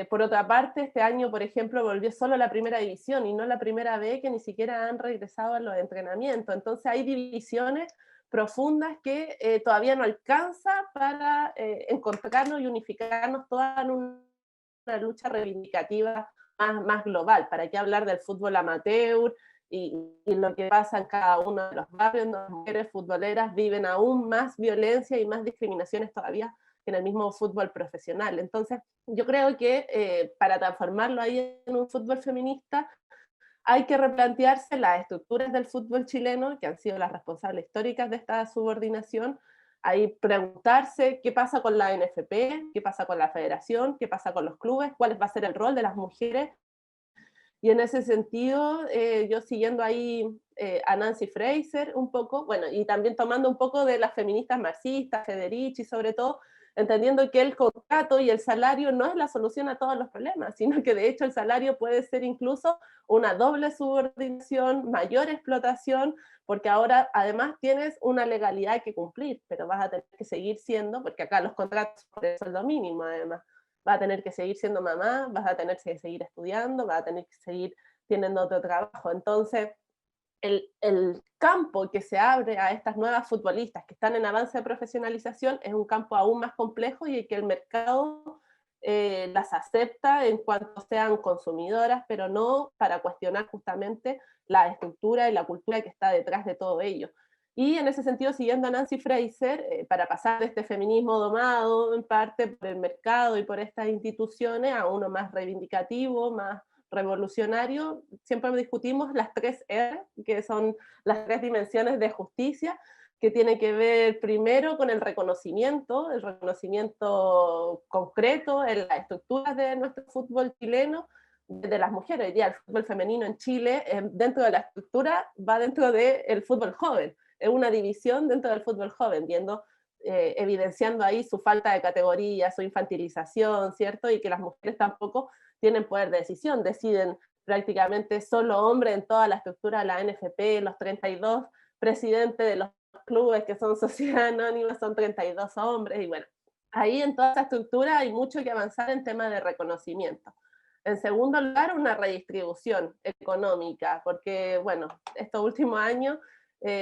Por otra parte, este año, por ejemplo, volvió solo la primera división y no la primera B, que ni siquiera han regresado a los entrenamientos. Entonces hay divisiones profundas que todavía no alcanza para encontrarnos y unificarnos todas en una lucha reivindicativa más global. ¿Para qué hablar del fútbol amateur y lo que pasa en cada uno de los barrios donde las mujeres futboleras viven aún más violencia y más discriminaciones todavía que en el mismo fútbol profesional? Entonces, yo creo que para transformarlo ahí en un fútbol feminista, hay que replantearse las estructuras del fútbol chileno, que han sido las responsables históricas de esta subordinación, ahí preguntarse qué pasa con la NFP, qué pasa con la federación, qué pasa con los clubes, cuál va a ser el rol de las mujeres. Y en ese sentido, yo siguiendo ahí a Nancy Fraser un poco, bueno, y también tomando un poco de las feministas marxistas, Federici sobre todo, entendiendo que el contrato y el salario no es la solución a todos los problemas, sino que de hecho el salario puede ser incluso una doble subordinación, mayor explotación, porque ahora además tienes una legalidad que cumplir, pero vas a tener que seguir siendo, porque acá los contratos por el sueldo mínimo además, vas a tener que seguir siendo mamá, vas a tener que seguir estudiando, vas a tener que seguir teniendo otro trabajo. Entonces, el campo que se abre a estas nuevas futbolistas que están en avance de profesionalización es un campo aún más complejo y que el mercado las acepta en cuanto sean consumidoras, pero no para cuestionar justamente la estructura y la cultura que está detrás de todo ello. Y en ese sentido, siguiendo a Nancy Fraser, para pasar de este feminismo domado en parte por el mercado y por estas instituciones a uno más reivindicativo, más revolucionario, siempre discutimos las 3 R, que son las 3 dimensiones de justicia, que tiene que ver primero con el reconocimiento concreto en las estructuras de nuestro fútbol chileno, de las mujeres. Hoy día el fútbol femenino en Chile, dentro de la estructura, va dentro del fútbol joven, es una división dentro del fútbol joven, evidenciando ahí su falta de categoría, su infantilización, ¿cierto? Y que las mujeres tampoco tienen poder de decisión, deciden prácticamente solo hombres en toda la estructura de la NFP, los 32 presidentes de los clubes que son sociedades anónimas son 32 hombres, y bueno, ahí en toda esa estructura hay mucho que avanzar en temas de reconocimiento. En segundo lugar, una redistribución económica, porque bueno, estos últimos años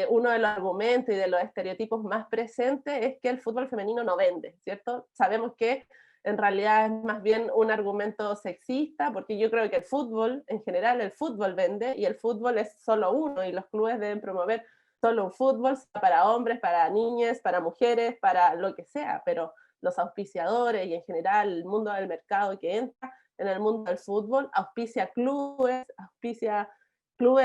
uno de los argumentos y de los estereotipos más presentes es que el fútbol femenino no vende, ¿cierto? Sabemos que en realidad es más bien un argumento sexista, porque yo creo que el fútbol, en general, el fútbol vende, y el fútbol es solo uno, y los clubes deben promover solo un fútbol, para hombres, para niñas, para mujeres, para lo que sea, pero los auspiciadores y en general el mundo del mercado que entra en el mundo del fútbol auspicia clubes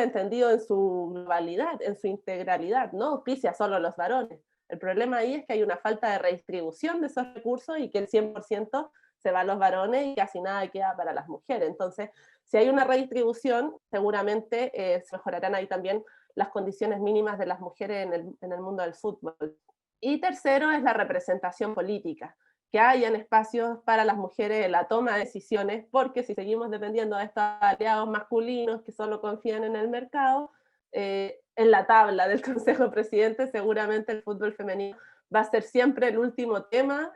entendido en su globalidad, en su integralidad, no auspicia solo a los varones. El problema ahí es que hay una falta de redistribución de esos recursos y que el 100% se va a los varones y casi nada queda para las mujeres. Entonces, si hay una redistribución, seguramente se mejorarán ahí también las condiciones mínimas de las mujeres en el mundo del fútbol. Y tercero es la representación política, que hayan espacios para las mujeres en la toma de decisiones, porque si seguimos dependiendo de estos aliados masculinos que solo confían en el mercado, en la tabla del Consejo de Presidentes seguramente el fútbol femenino va a ser siempre el último tema,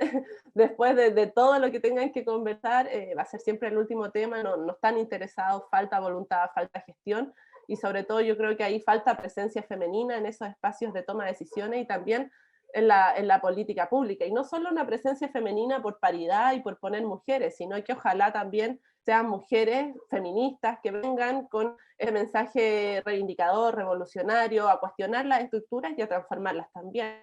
después de todo lo que tengan que conversar, va a ser siempre el último tema, no están interesados, falta voluntad, falta gestión, y sobre todo yo creo que ahí falta presencia femenina en esos espacios de toma de decisiones y también en la política pública, y no solo una presencia femenina por paridad y por poner mujeres, sino que ojalá también sean mujeres feministas que vengan con el mensaje reivindicador, revolucionario, a cuestionar las estructuras y a transformarlas también.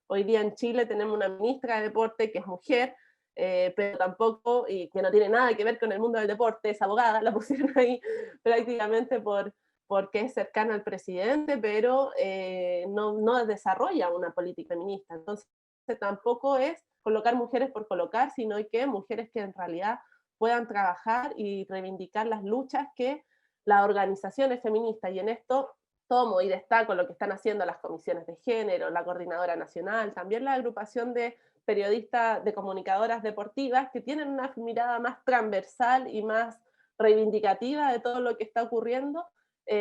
Hoy día en Chile tenemos una ministra de deporte que es mujer, pero tampoco, y que no tiene nada que ver con el mundo del deporte, es abogada, la pusieron ahí prácticamente porque es cercana al presidente, pero no desarrolla una política feminista. Entonces tampoco es colocar mujeres por colocar, sino que mujeres que en realidad puedan trabajar y reivindicar las luchas que las organizaciones feministas, y en esto tomo y destaco lo que están haciendo las comisiones de género, la Coordinadora Nacional, también la agrupación de periodistas, de comunicadoras deportivas, que tienen una mirada más transversal y más reivindicativa de todo lo que está ocurriendo,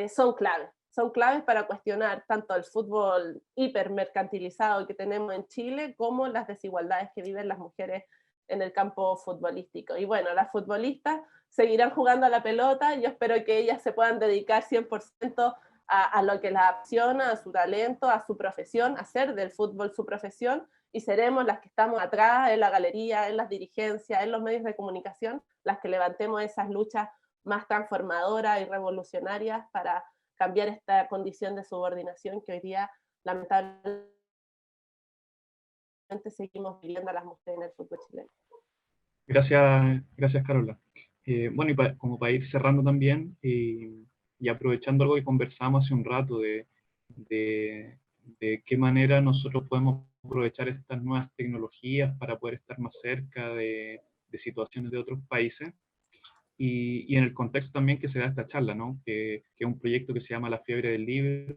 son claves para cuestionar tanto el fútbol hipermercantilizado que tenemos en Chile como las desigualdades que viven las mujeres en el campo futbolístico. Y bueno, las futbolistas seguirán jugando a la pelota, yo espero que ellas se puedan dedicar 100% a lo que las apasiona, a su talento, a su profesión, a hacer del fútbol su profesión, y seremos las que estamos atrás en la galería, en las dirigencias, en los medios de comunicación, las que levantemos esas luchas más transformadoras y revolucionarias para cambiar esta condición de subordinación que hoy día lamentablemente seguimos viviendo a las mujeres en el fútbol chileno. Gracias Carola. Bueno, y como para ir cerrando también, y aprovechando algo que conversamos hace un rato de qué manera nosotros podemos aprovechar estas nuevas tecnologías para poder estar más cerca de situaciones de otros países, y en el contexto también que se da esta charla, ¿no? que es un proyecto que se llama La Fiebre del Libro,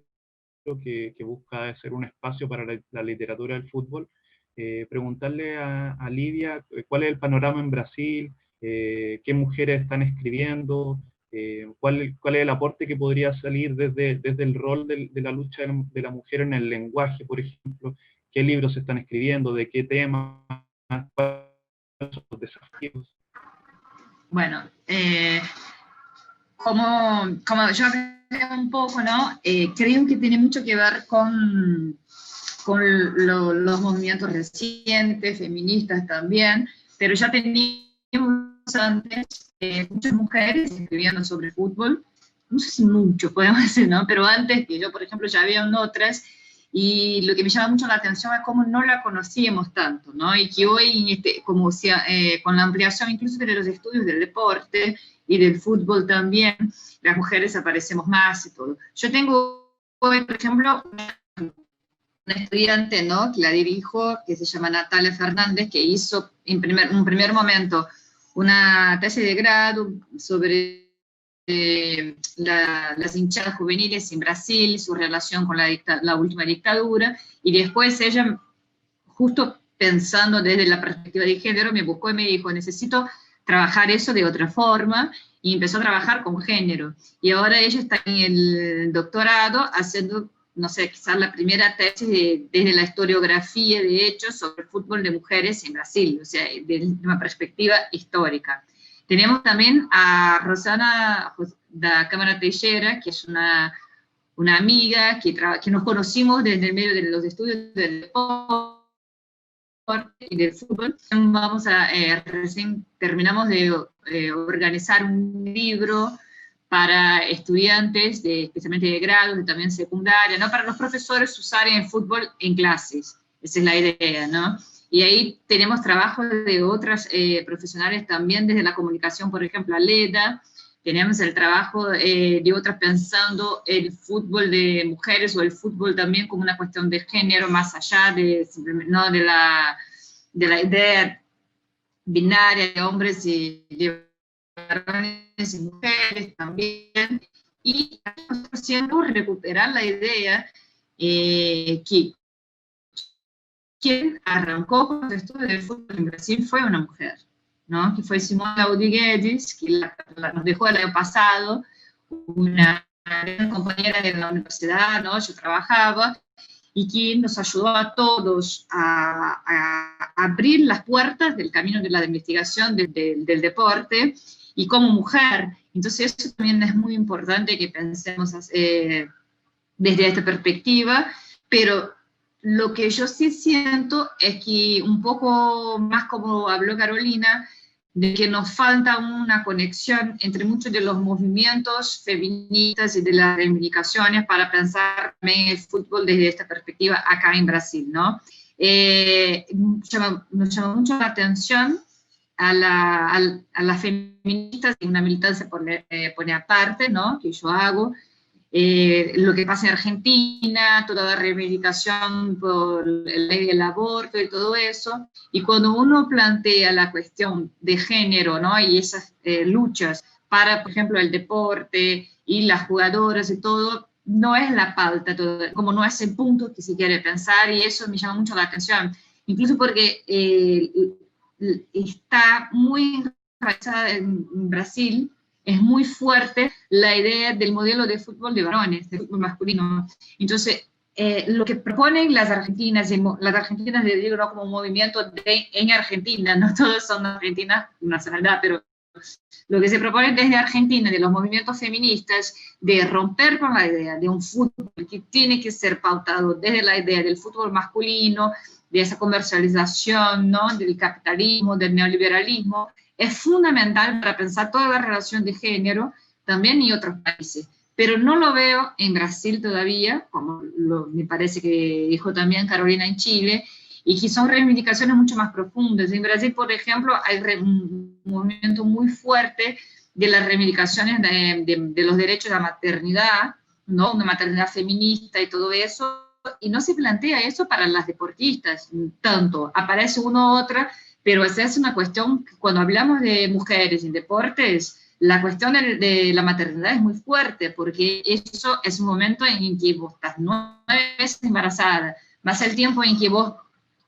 que busca ser un espacio para la literatura del fútbol. Preguntarle a Lidia cuál es el panorama en Brasil, qué mujeres están escribiendo, cuál es el aporte que podría salir desde el rol de la lucha de la mujer en el lenguaje, por ejemplo, qué libros se están escribiendo, de qué temas, cuáles son los desafíos. Bueno, como yo creo un poco, ¿no? Creo que tiene mucho que ver con los movimientos recientes, feministas también, pero ya teníamos antes muchas mujeres escribiendo sobre fútbol, no sé si mucho, podemos decir, ¿no? Pero antes que yo, por ejemplo, ya había otras, y lo que me llama mucho la atención es cómo no la conocíamos tanto, ¿no? Y que hoy, como sea, con la ampliación incluso de los estudios del deporte y del fútbol también, las mujeres aparecemos más y todo. Yo tengo hoy, por ejemplo, una estudiante, ¿no?, que la dirijo, que se llama Natalia Fernández, que hizo en un primer momento una tesis de grado sobre las hinchadas juveniles en Brasil, su relación con la última dictadura, y después ella, justo pensando desde la perspectiva de género, me buscó y me dijo, necesito trabajar eso de otra forma, y empezó a trabajar con género. Y ahora ella está en el doctorado haciendo, no sé, quizás la primera tesis desde la historiografía, de hecho, sobre el fútbol de mujeres en Brasil, o sea, desde una perspectiva histórica. Tenemos también a Rosana da Câmara Teixeira, que es una amiga que nos conocimos desde el medio de los estudios del deporte y del fútbol. Recién terminamos de organizar un libro para estudiantes, especialmente de grado, y también secundaria, ¿no? Para los profesores usar el fútbol en clases. Esa es la idea, ¿no? Y ahí tenemos trabajo de otras profesionales también desde la comunicación, por ejemplo, Aleda. Tenemos el trabajo de otras pensando el fútbol de mujeres o el fútbol también como una cuestión de género, más allá de, ¿no? de la idea binaria de hombres y de varones y mujeres también. Y nosotros siempre recuperar la idea que quien arrancó con los estudios del fútbol en Brasil fue una mujer, ¿no? Que fue Simone Laudi Guedes, que nos dejó el año pasado, una gran compañera de la universidad, ¿no? Yo trabajaba, y quien nos ayudó a todos a abrir las puertas del camino de la investigación del deporte, y como mujer. Entonces eso también es muy importante que pensemos desde esta perspectiva, pero lo que yo sí siento es que un poco más como habló Carolina, de que nos falta una conexión entre muchos de los movimientos feministas y de las reivindicaciones para pensar también el fútbol desde esta perspectiva acá en Brasil, ¿no? Nos llama mucho la atención a las feministas, y una militancia pone aparte, ¿no? Que yo hago, lo que pasa en Argentina, toda la reivindicación por la ley del aborto y todo eso, y cuando uno plantea la cuestión de género, ¿no? Y esas luchas para, por ejemplo, el deporte y las jugadoras y todo, no es la pauta, como no es el punto que se quiere pensar, y eso me llama mucho la atención, incluso porque está muy enraizada en Brasil. Es muy fuerte la idea del modelo de fútbol de varones, de fútbol masculino. Entonces, lo que proponen las argentinas les digo, ¿no? Como un movimiento en Argentina, no todos son argentinas nacionalidad, pero lo que se propone desde Argentina, de los movimientos feministas, de romper con la idea de un fútbol que tiene que ser pautado desde la idea del fútbol masculino, de esa comercialización, ¿no? Del capitalismo, del neoliberalismo, es fundamental para pensar toda la relación de género, también en otros países. Pero no lo veo en Brasil todavía, como me parece que dijo también Carolina en Chile, y que son reivindicaciones mucho más profundas. En Brasil, por ejemplo, hay un movimiento muy fuerte de las reivindicaciones de los derechos a la maternidad, ¿no? Una maternidad feminista y todo eso, y no se plantea eso para las deportistas, tanto, aparece una u otra, pero esa es una cuestión, cuando hablamos de mujeres en deportes, la cuestión de la maternidad es muy fuerte, porque eso es un momento en que vos estás 9 meses embarazada, más el tiempo en que vos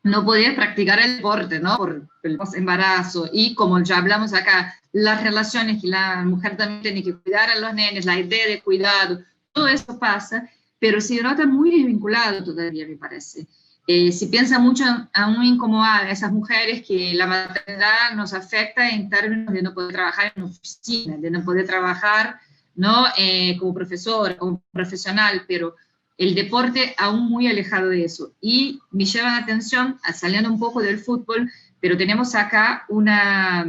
no podés practicar el deporte, ¿no? Por el embarazo, y como ya hablamos acá, las relaciones que la mujer también tiene que cuidar a los nenes, la idea de cuidado, todo eso pasa, pero se nota muy desvinculado todavía, me parece. Se piensa mucho aún en cómo a esas mujeres que la maternidad nos afecta en términos de no poder trabajar en oficina, de no poder trabajar, ¿no? Como profesor, como profesional, pero el deporte aún muy alejado de eso. Y me llama la atención, saliendo un poco del fútbol, pero tenemos acá una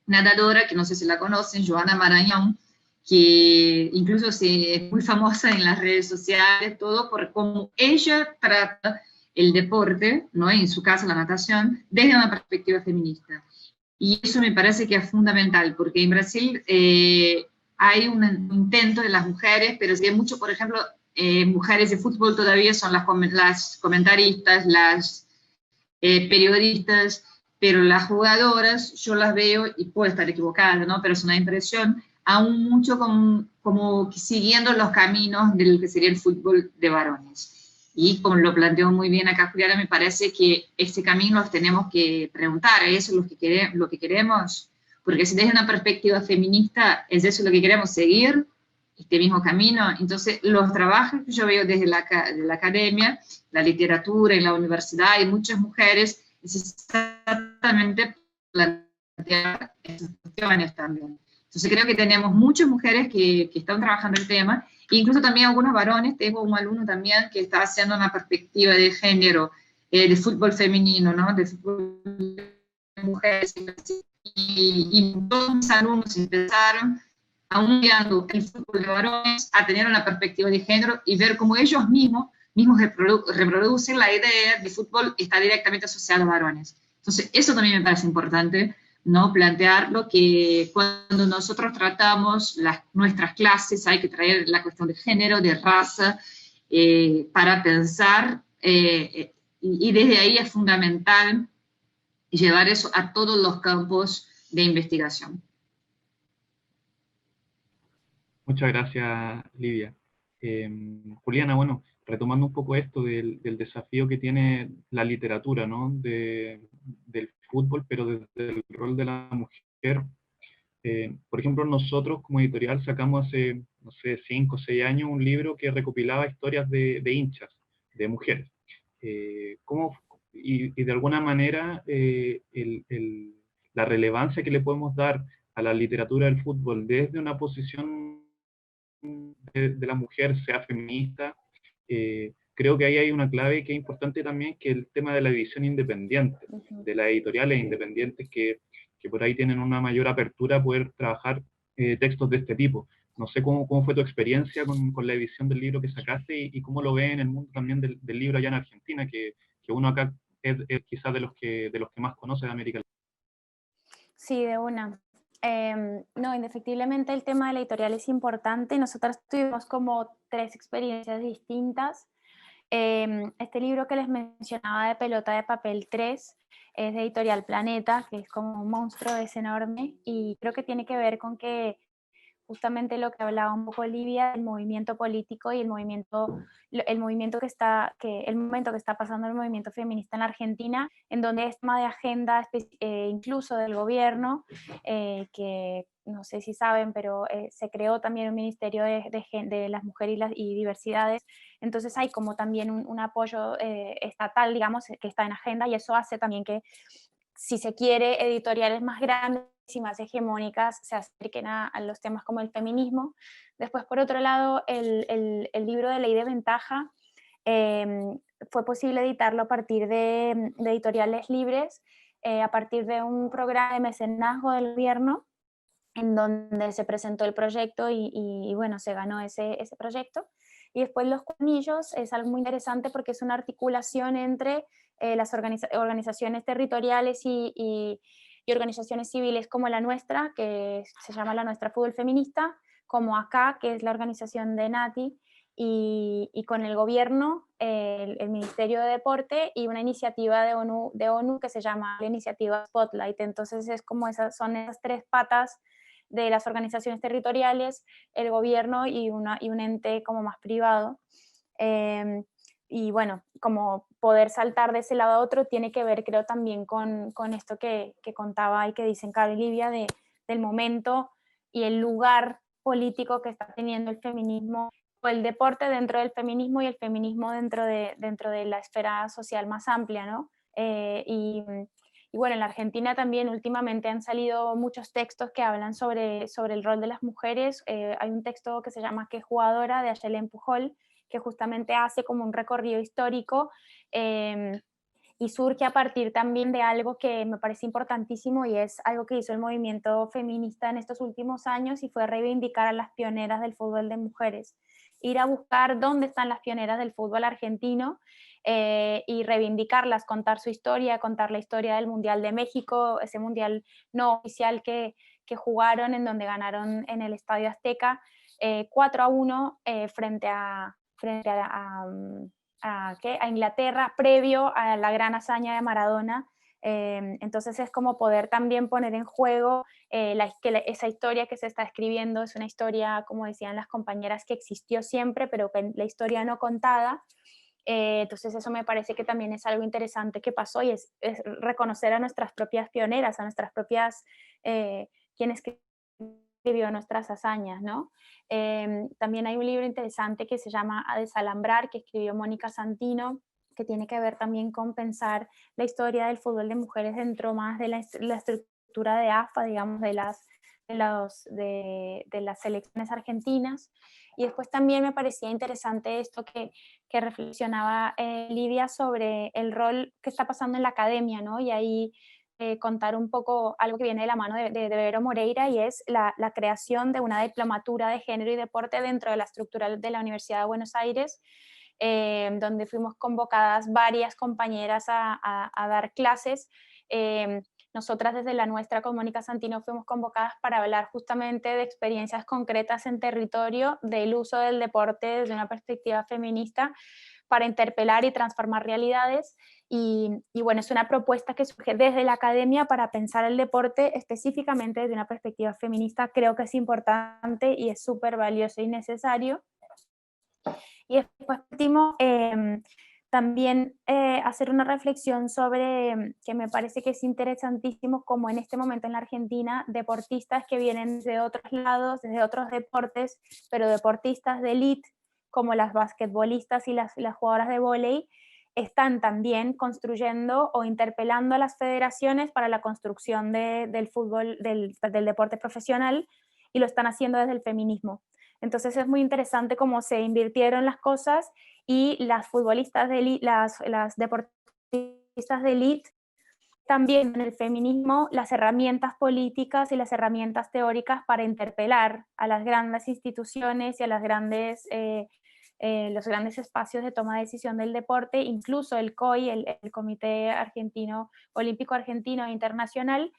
nadadora, que no sé si la conocen, Joana Marañón, que incluso es muy famosa en las redes sociales, todo por cómo ella trata el deporte, ¿no? En su caso la natación, desde una perspectiva feminista. Y eso me parece que es fundamental, porque en Brasil hay un intento de las mujeres, pero sí hay mucho, por ejemplo, mujeres de fútbol todavía son las comentaristas, las periodistas, pero las jugadoras yo las veo, y puedo estar equivocada, ¿no? Pero es una impresión, aún mucho como siguiendo los caminos del que sería el fútbol de varones. Y como lo planteó muy bien acá Juliana, me parece que este camino los tenemos que preguntar, ¿eso es lo que queremos? porque si desde una perspectiva feminista es eso lo que queremos seguir, este mismo camino. Entonces, los trabajos que yo veo desde de la academia, la literatura, en la universidad, hay muchas mujeres exactamente plantear esas cuestiones también. Entonces, creo que tenemos muchas mujeres que están trabajando el tema, e incluso también algunos varones. Tengo un alumno también que está haciendo una perspectiva de género, de fútbol femenino, ¿no? De fútbol de mujeres, y todos mis alumnos empezaron cambiando el fútbol de varones a tener una perspectiva de género y ver cómo ellos mismos reproducen la idea de fútbol está directamente asociado a varones. Entonces, eso también me parece importante, ¿no? Plantearlo, que cuando nosotros tratamos nuestras clases hay que traer la cuestión de género, de raza, para pensar, y desde ahí es fundamental llevar eso a todos los campos de investigación. Muchas gracias, Lidia. Juliana, bueno, retomando un poco esto del desafío que tiene la literatura, ¿no? Del fútbol, pero desde el rol de la mujer. Por ejemplo, nosotros como editorial sacamos hace, no sé, 5 o 6 años un libro que recopilaba historias de hinchas, de mujeres. Y de alguna manera la relevancia que le podemos dar a la literatura del fútbol desde una posición de la mujer, sea feminista, creo que ahí hay una clave que es importante también, que es el tema de la edición independiente, de las editoriales independientes que por ahí tienen una mayor apertura a poder trabajar textos de este tipo. No sé cómo fue tu experiencia con la edición del libro que sacaste y cómo lo ves en el mundo también del libro allá en Argentina, que uno acá es quizás de los que más conoce de América Latina. Sí, de una. No, indefectiblemente el tema de la editorial es importante. Nosotras tuvimos como 3 experiencias distintas. Este libro que les mencionaba de Pelota de Papel 3 es de Editorial Planeta, que es como un monstruo, es enorme, y creo que tiene que ver con que justamente lo que hablaba un poco Livia, el movimiento político y el momento que está pasando el movimiento feminista en la Argentina, en donde es tema de agenda incluso del gobierno, que no sé si saben, pero se creó también un ministerio de las mujeres y diversidades, entonces hay como también un apoyo estatal, digamos, que está en agenda, y eso hace también que, si se quiere, editoriales más grandes y más hegemónicas se acerquen a los temas como el feminismo. Después, por otro lado, el libro de Ley de Ventaja fue posible editarlo a partir de editoriales libres, a partir de un programa de mecenazgo del gobierno, en donde se presentó el proyecto y bueno, se ganó ese proyecto. Y después Los Cuernillos es algo muy interesante porque es una articulación entre las organizaciones territoriales y organizaciones civiles como la nuestra, que se llama La Nuestra Fútbol Feminista, como acá, que es la organización de Nati, y con el gobierno, el Ministerio de Deporte y una iniciativa de ONU que se llama la iniciativa Spotlight. Entonces es como son esas 3 patas de las organizaciones territoriales, el gobierno y un ente como más privado. Y bueno, como poder saltar de ese lado a otro tiene que ver, creo, también con esto que contaba y que dicen Caro y Livia del momento y el lugar político que está teniendo el feminismo, o el deporte dentro del feminismo y el feminismo dentro de la esfera social más amplia, ¿no? Y bueno, en la Argentina también últimamente han salido muchos textos que hablan sobre el rol de las mujeres. Hay un texto que se llama ¿Qué jugadora?, de Ayelen Pujol, que justamente hace como un recorrido histórico y surge a partir también de algo que me parece importantísimo, y es algo que hizo el movimiento feminista en estos últimos años, y fue reivindicar a las pioneras del fútbol de mujeres. Ir a buscar dónde están las pioneras del fútbol argentino y reivindicarlas, contar su historia, contar la historia del Mundial de México, ese Mundial no oficial que jugaron, en donde ganaron en el Estadio Azteca 4-1 frente a Inglaterra, previo a la gran hazaña de Maradona. Entonces es como poder también poner en juego esa historia que se está escribiendo es una historia, como decían las compañeras, que existió siempre, pero que la historia no contada, Entonces eso me parece que también es algo interesante que pasó y es reconocer a nuestras propias pioneras, a nuestras propias, quienes escribió nuestras hazañas, ¿no? También hay un libro interesante que se llama A Desalambrar, que escribió Mónica Santino, que tiene que ver también con pensar la historia del fútbol de mujeres dentro más de la estructura de AFA, digamos, de las selecciones argentinas. Y después también me parecía interesante esto que reflexionaba Lidia sobre el rol que está pasando en la academia, ¿no? Y ahí contar un poco algo que viene de la mano de Vero Moreira, y es la creación de una diplomatura de género y deporte dentro de la estructura de la Universidad de Buenos Aires, donde fuimos convocadas varias compañeras a dar clases. Nosotras desde la nuestra con Mónica Santino fuimos convocadas para hablar justamente de experiencias concretas en territorio del uso del deporte desde una perspectiva feminista para interpelar y transformar realidades. Y bueno, es una propuesta que surge desde la academia para pensar el deporte específicamente desde una perspectiva feminista. Creo que es importante y es súper valioso y necesario. Y después último, también hacer una reflexión sobre, que me parece que es interesantísimo, como en este momento en la Argentina, deportistas que vienen de otros lados, desde otros deportes, pero deportistas de élite, como las basquetbolistas y las jugadoras de vóley, están también construyendo o interpelando a las federaciones para la construcción del fútbol, del deporte profesional, y lo están haciendo desde el feminismo. Entonces es muy interesante cómo se invirtieron las cosas y las futbolistas de élite, las deportistas de élite, también en el feminismo, las herramientas políticas y las herramientas teóricas para interpelar a las grandes instituciones y a los grandes espacios de toma de decisión del deporte, incluso el COI, el Comité Argentino, Olímpico Argentino e Internacional,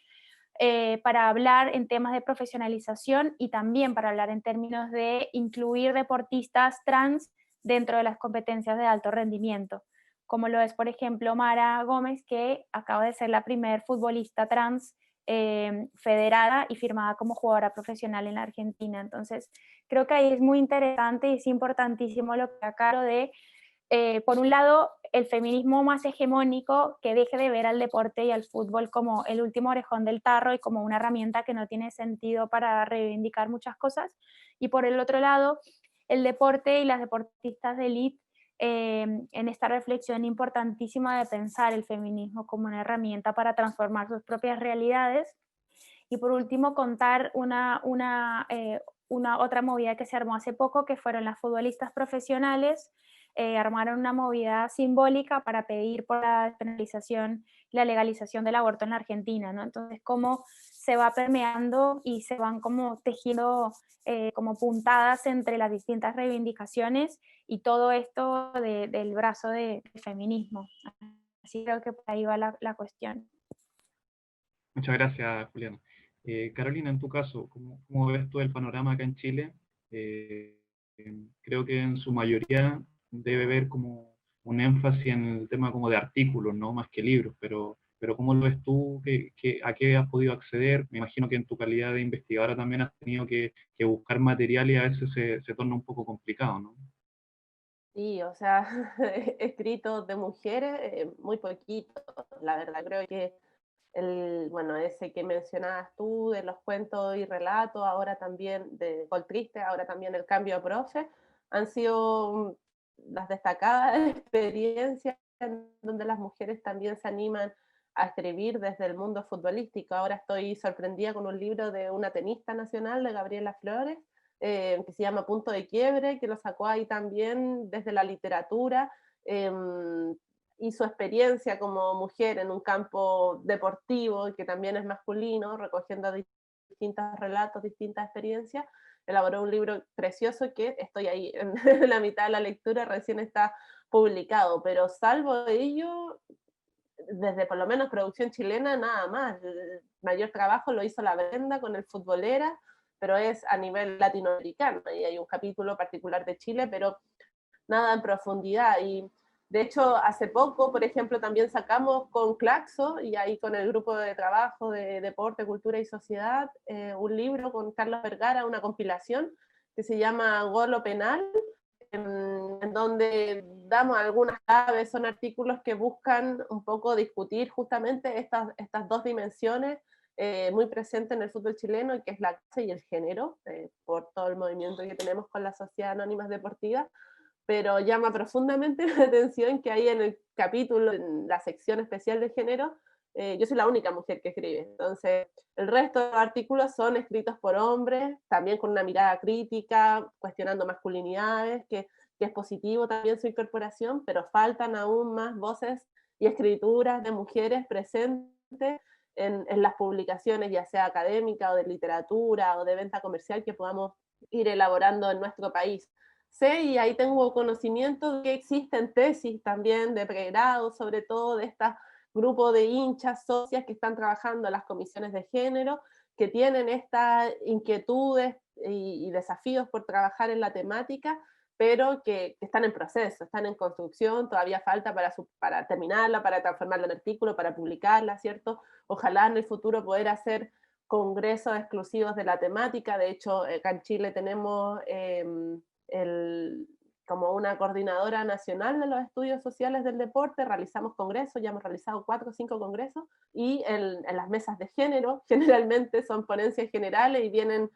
para hablar en temas de profesionalización y también para hablar en términos de incluir deportistas trans dentro de las competencias de alto rendimiento, como lo es, por ejemplo, Mara Gómez, que acaba de ser la primer futbolista trans federada y firmada como jugadora profesional en la Argentina. Entonces, creo que ahí es muy interesante y es importantísimo lo que acabo de por un lado, el feminismo más hegemónico, que deje de ver al deporte y al fútbol como el último orejón del tarro y como una herramienta que no tiene sentido para reivindicar muchas cosas. Y por el otro lado, el deporte y las deportistas de élite, en esta reflexión importantísima de pensar el feminismo como una herramienta para transformar sus propias realidades. Y por último, contar una otra movida que se armó hace poco, que fueron las futbolistas profesionales. Armaron una movida simbólica para pedir por la despenalización y la legalización del aborto en la Argentina, ¿no? Entonces, cómo se va permeando y se van como tejiendo como puntadas entre las distintas reivindicaciones y todo esto del brazo del feminismo. Así creo que por ahí va la cuestión. Muchas gracias, Juliana. Carolina, en tu caso, ¿cómo ves tú el panorama acá en Chile? Creo que en su mayoría debe haber como un énfasis en el tema como de artículos, ¿no? Más que libros, pero ¿cómo lo ves tú? ¿A qué has podido acceder? Me imagino que en tu calidad de investigadora también has tenido que buscar material y a veces se torna un poco complicado, ¿no? Sí, o sea, escritos de mujeres, muy poquito, la verdad. Creo que bueno, ese que mencionabas tú, de los cuentos y relatos, ahora también de Col Triste, ahora también el cambio a profe, han sido las destacadas experiencias en donde las mujeres también se animan a escribir desde el mundo futbolístico. Ahora estoy sorprendida con un libro de una tenista nacional, de Gabriela Flores, que se llama Punto de Quiebre, que lo sacó ahí también desde la literatura, y su experiencia como mujer en un campo deportivo, que también es masculino, recogiendo distintos relatos, distintas experiencias, elaboró un libro precioso que estoy ahí en la mitad de la lectura, recién está publicado, pero salvo ello, desde por lo menos producción chilena, nada más. El mayor trabajo lo hizo La Brenda con El Futbolera, pero es a nivel latinoamericano, y hay un capítulo particular de Chile, pero nada en profundidad. Y de hecho, hace poco, por ejemplo, también sacamos con Claxo y ahí con el grupo de trabajo de Deporte, Cultura y Sociedad, un libro con Carlos Vergara, una compilación que se llama Golo Penal, en donde damos algunas claves, son artículos que buscan un poco discutir justamente estas dos dimensiones muy presentes en el fútbol chileno, que es la clase y el género, por todo el movimiento que tenemos con la Sociedad Anónimas Deportivas, pero llama profundamente la atención que ahí en el capítulo, en la sección especial de género, yo soy la única mujer que escribe, entonces el resto de los artículos son escritos por hombres, también con una mirada crítica, cuestionando masculinidades, que es positivo también su incorporación, pero faltan aún más voces y escrituras de mujeres presentes en las publicaciones, ya sea académica o de literatura o de venta comercial, que podamos ir elaborando en nuestro país. Sé, y ahí tengo conocimiento de que existen tesis también de pregrado, sobre todo de este grupo de hinchas, socias que están trabajando en las comisiones de género, que tienen estas inquietudes y desafíos por trabajar en la temática, pero que están en proceso, están en construcción, todavía falta para terminarla, para transformarla en artículo, para publicarla, ¿cierto? Ojalá en el futuro poder hacer congresos exclusivos de la temática. De hecho, acá en Chile tenemos como una coordinadora nacional de los estudios sociales del deporte, realizamos congresos, ya hemos realizado 4 o 5 congresos, y en las mesas de género, generalmente son ponencias generales y vienen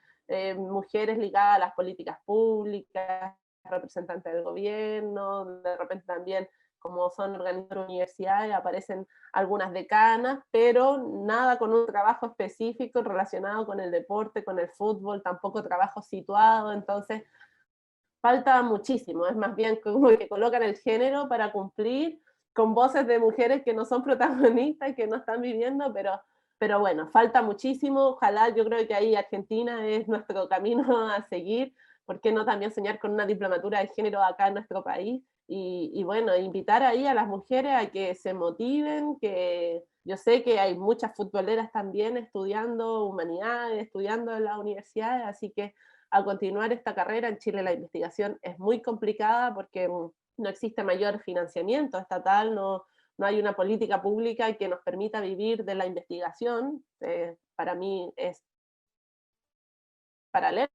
mujeres ligadas a las políticas públicas, representantes del gobierno, de repente también, como son organizadoras de universidades, aparecen algunas decanas, pero nada con un trabajo específico relacionado con el deporte, con el fútbol, tampoco trabajo situado, entonces falta muchísimo, es más bien como que colocan el género para cumplir con voces de mujeres que no son protagonistas, que no están viviendo, pero bueno, falta muchísimo. Ojalá, yo creo que ahí Argentina es nuestro camino a seguir. ¿Por qué no también soñar con una diplomatura de género acá en nuestro país? Y bueno, invitar ahí a las mujeres a que se motiven, que yo sé que hay muchas futboleras también estudiando humanidades, estudiando en las universidades, así que a continuar esta carrera. En Chile la investigación es muy complicada porque no existe mayor financiamiento estatal, no hay una política pública que nos permita vivir de la investigación. Para mí es paralelo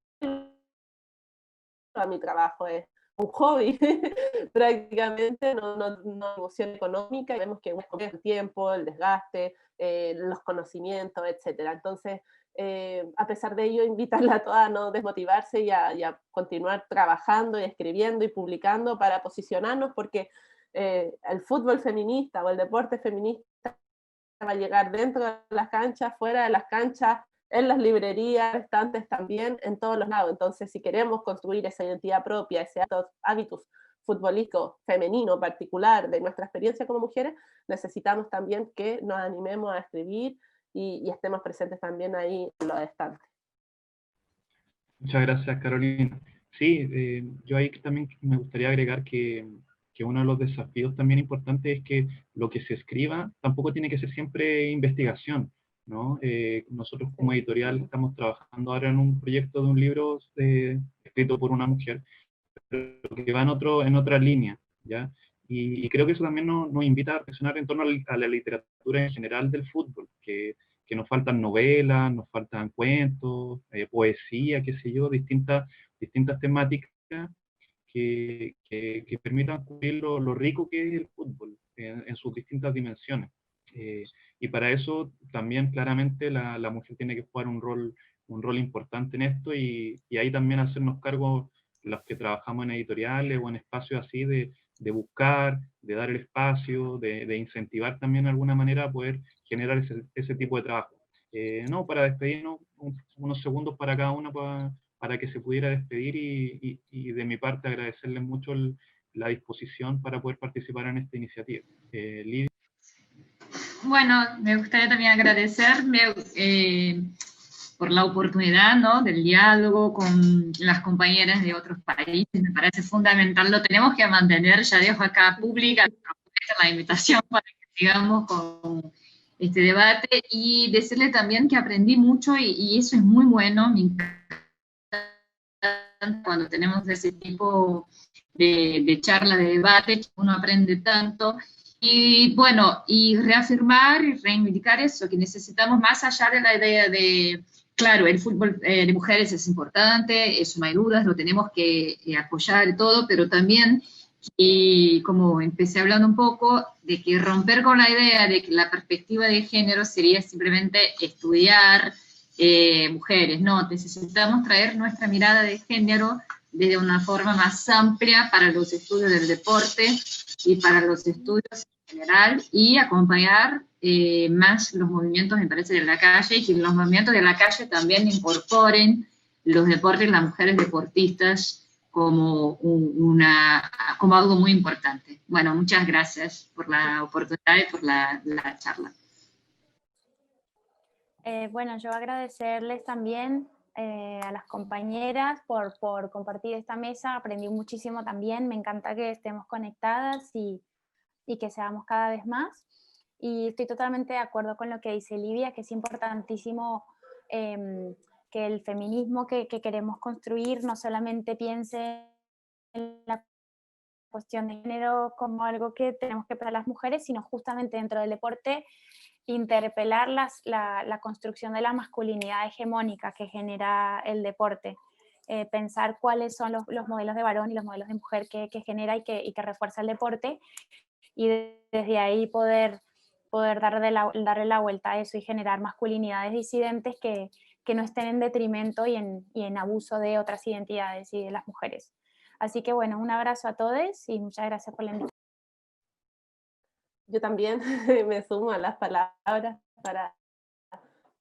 a mi trabajo, es un hobby prácticamente, no emoción económica, y vemos que el tiempo, el desgaste, los conocimientos, etcétera. Entonces, a pesar de ello, invitarla a todas a no desmotivarse y a continuar trabajando y escribiendo y publicando para posicionarnos, porque el fútbol feminista o el deporte feminista va a llegar dentro de las canchas, fuera de las canchas, en las librerías, restantes también, en todos los lados. Entonces, si queremos construir esa identidad propia, ese hábitus futbolístico femenino particular de nuestra experiencia como mujeres, necesitamos también que nos animemos a escribir y estemos presentes también ahí en los estantes. Muchas gracias, Carolina. Sí, yo ahí también me gustaría agregar que uno de los desafíos también importantes es que lo que se escriba tampoco tiene que ser siempre investigación, ¿no? Nosotros como editorial estamos trabajando ahora en un proyecto de un libro escrito por una mujer, pero que va en otra línea, ¿ya? Y creo que eso también nos invita a reflexionar en torno a la literatura en general del fútbol, que nos faltan novelas, nos faltan cuentos, poesía, qué sé yo, distintas temáticas que permitan cubrir lo rico que es el fútbol en sus distintas dimensiones. Y para eso también claramente la mujer tiene que jugar un rol importante en esto, y ahí también hacernos cargo los que trabajamos en editoriales o en espacios así de buscar, de dar el espacio, de incentivar también de alguna manera a poder generar ese tipo de trabajo. No, para despedirnos, unos segundos para cada uno para que se pudiera despedir, y de mi parte agradecerles mucho la disposición para poder participar en esta iniciativa. Lidia. Bueno, me gustaría también agradecerme por la oportunidad, ¿no?, del diálogo con las compañeras de otros países. Me parece fundamental, lo tenemos que mantener. Ya dejo acá pública la invitación para que sigamos con este debate, y decirle también que aprendí mucho, y eso es muy bueno. Me encanta cuando tenemos ese tipo de charla, de debate, uno aprende tanto. Y bueno, y reafirmar y reivindicar eso, que necesitamos, más allá de la idea de, claro, el fútbol de mujeres es importante, eso no hay dudas, lo tenemos que apoyar y todo, pero también Y como empecé hablando un poco de que romper con la idea de que la perspectiva de género sería simplemente estudiar mujeres, no, necesitamos traer nuestra mirada de género desde una forma más amplia para los estudios del deporte y para los estudios en general, y acompañar más los movimientos, me parece, de la calle, y que los movimientos de la calle también incorporen los deportes y las mujeres deportistas como, como algo muy importante. Bueno, muchas gracias por la oportunidad y por la charla. Bueno, yo agradecerles también a las compañeras por compartir esta mesa. Aprendí muchísimo también. Me encanta que estemos conectadas y que seamos cada vez más. Y estoy totalmente de acuerdo con lo que dice Livia, que es importantísimo que el feminismo que queremos construir no solamente piense en la cuestión de género como algo que tenemos que para las mujeres, sino justamente dentro del deporte interpelar la construcción de la masculinidad hegemónica que genera el deporte. Pensar cuáles son los modelos de varón y los modelos de mujer que genera y que refuerza el deporte, y desde ahí poder darle la vuelta a eso y generar masculinidades disidentes que no estén en detrimento y en abuso de otras identidades y de las mujeres. Así que bueno, un abrazo a todos y muchas gracias por la invitación. Yo también me sumo a las palabras para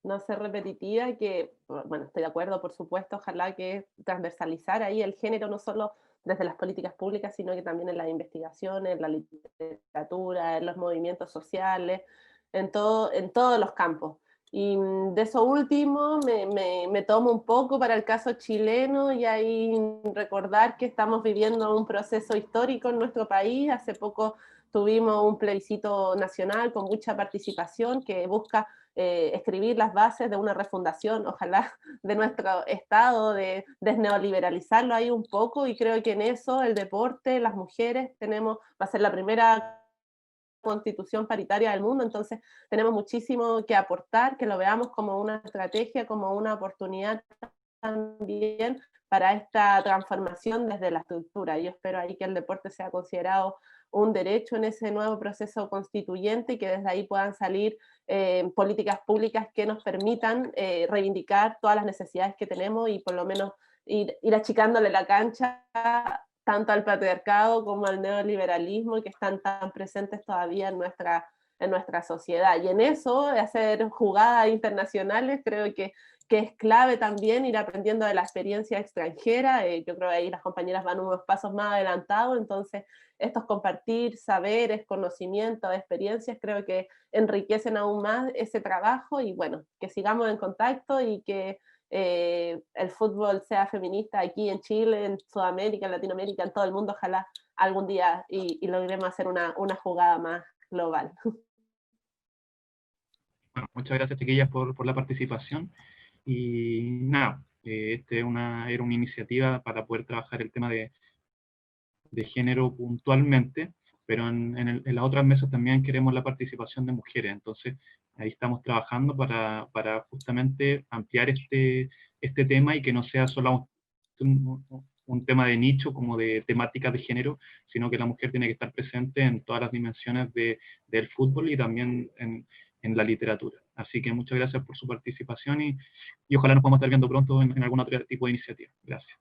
no ser repetitiva, que, bueno, estoy de acuerdo, por supuesto, ojalá que transversalizar ahí el género, no solo desde las políticas públicas, sino que también en las investigaciones, en la literatura, en los movimientos sociales, en todos los campos. Y de eso último me tomo un poco para el caso chileno y ahí recordar que estamos viviendo un proceso histórico en nuestro país. Hace poco tuvimos un plebiscito nacional con mucha participación que busca escribir las bases de una refundación, ojalá, de nuestro Estado, de desneoliberalizarlo ahí un poco, y creo que en eso el deporte, las mujeres, va a ser la primera constitución paritaria del mundo, entonces tenemos muchísimo que aportar, que lo veamos como una estrategia, como una oportunidad también para esta transformación desde la estructura. Yo espero ahí que el deporte sea considerado un derecho en ese nuevo proceso constituyente y que desde ahí puedan salir políticas públicas que nos permitan reivindicar todas las necesidades que tenemos y por lo menos ir achicándole la cancha tanto al patriarcado como al neoliberalismo, que están tan presentes todavía en nuestra sociedad. Y en eso, hacer jugadas internacionales, creo que es clave también ir aprendiendo de la experiencia extranjera. Yo creo que ahí las compañeras van unos pasos más adelantados, entonces estos compartir saberes, conocimientos, experiencias, creo que enriquecen aún más ese trabajo, y bueno, que sigamos en contacto y que el fútbol sea feminista aquí en Chile, en Sudamérica, en Latinoamérica, en todo el mundo, ojalá algún día y logremos hacer una jugada más global. Bueno, muchas gracias, chiquillas, por la participación. Y nada, era una iniciativa para poder trabajar el tema de género puntualmente, pero en las otras mesas también queremos la participación de mujeres. Entonces, ahí estamos trabajando para justamente ampliar este tema y que no sea solo un tema de nicho, como de temáticas de género, sino que la mujer tiene que estar presente en todas las dimensiones del fútbol y también en la literatura. Así que muchas gracias por su participación y ojalá nos podamos estar viendo pronto en algún otro tipo de iniciativa. Gracias.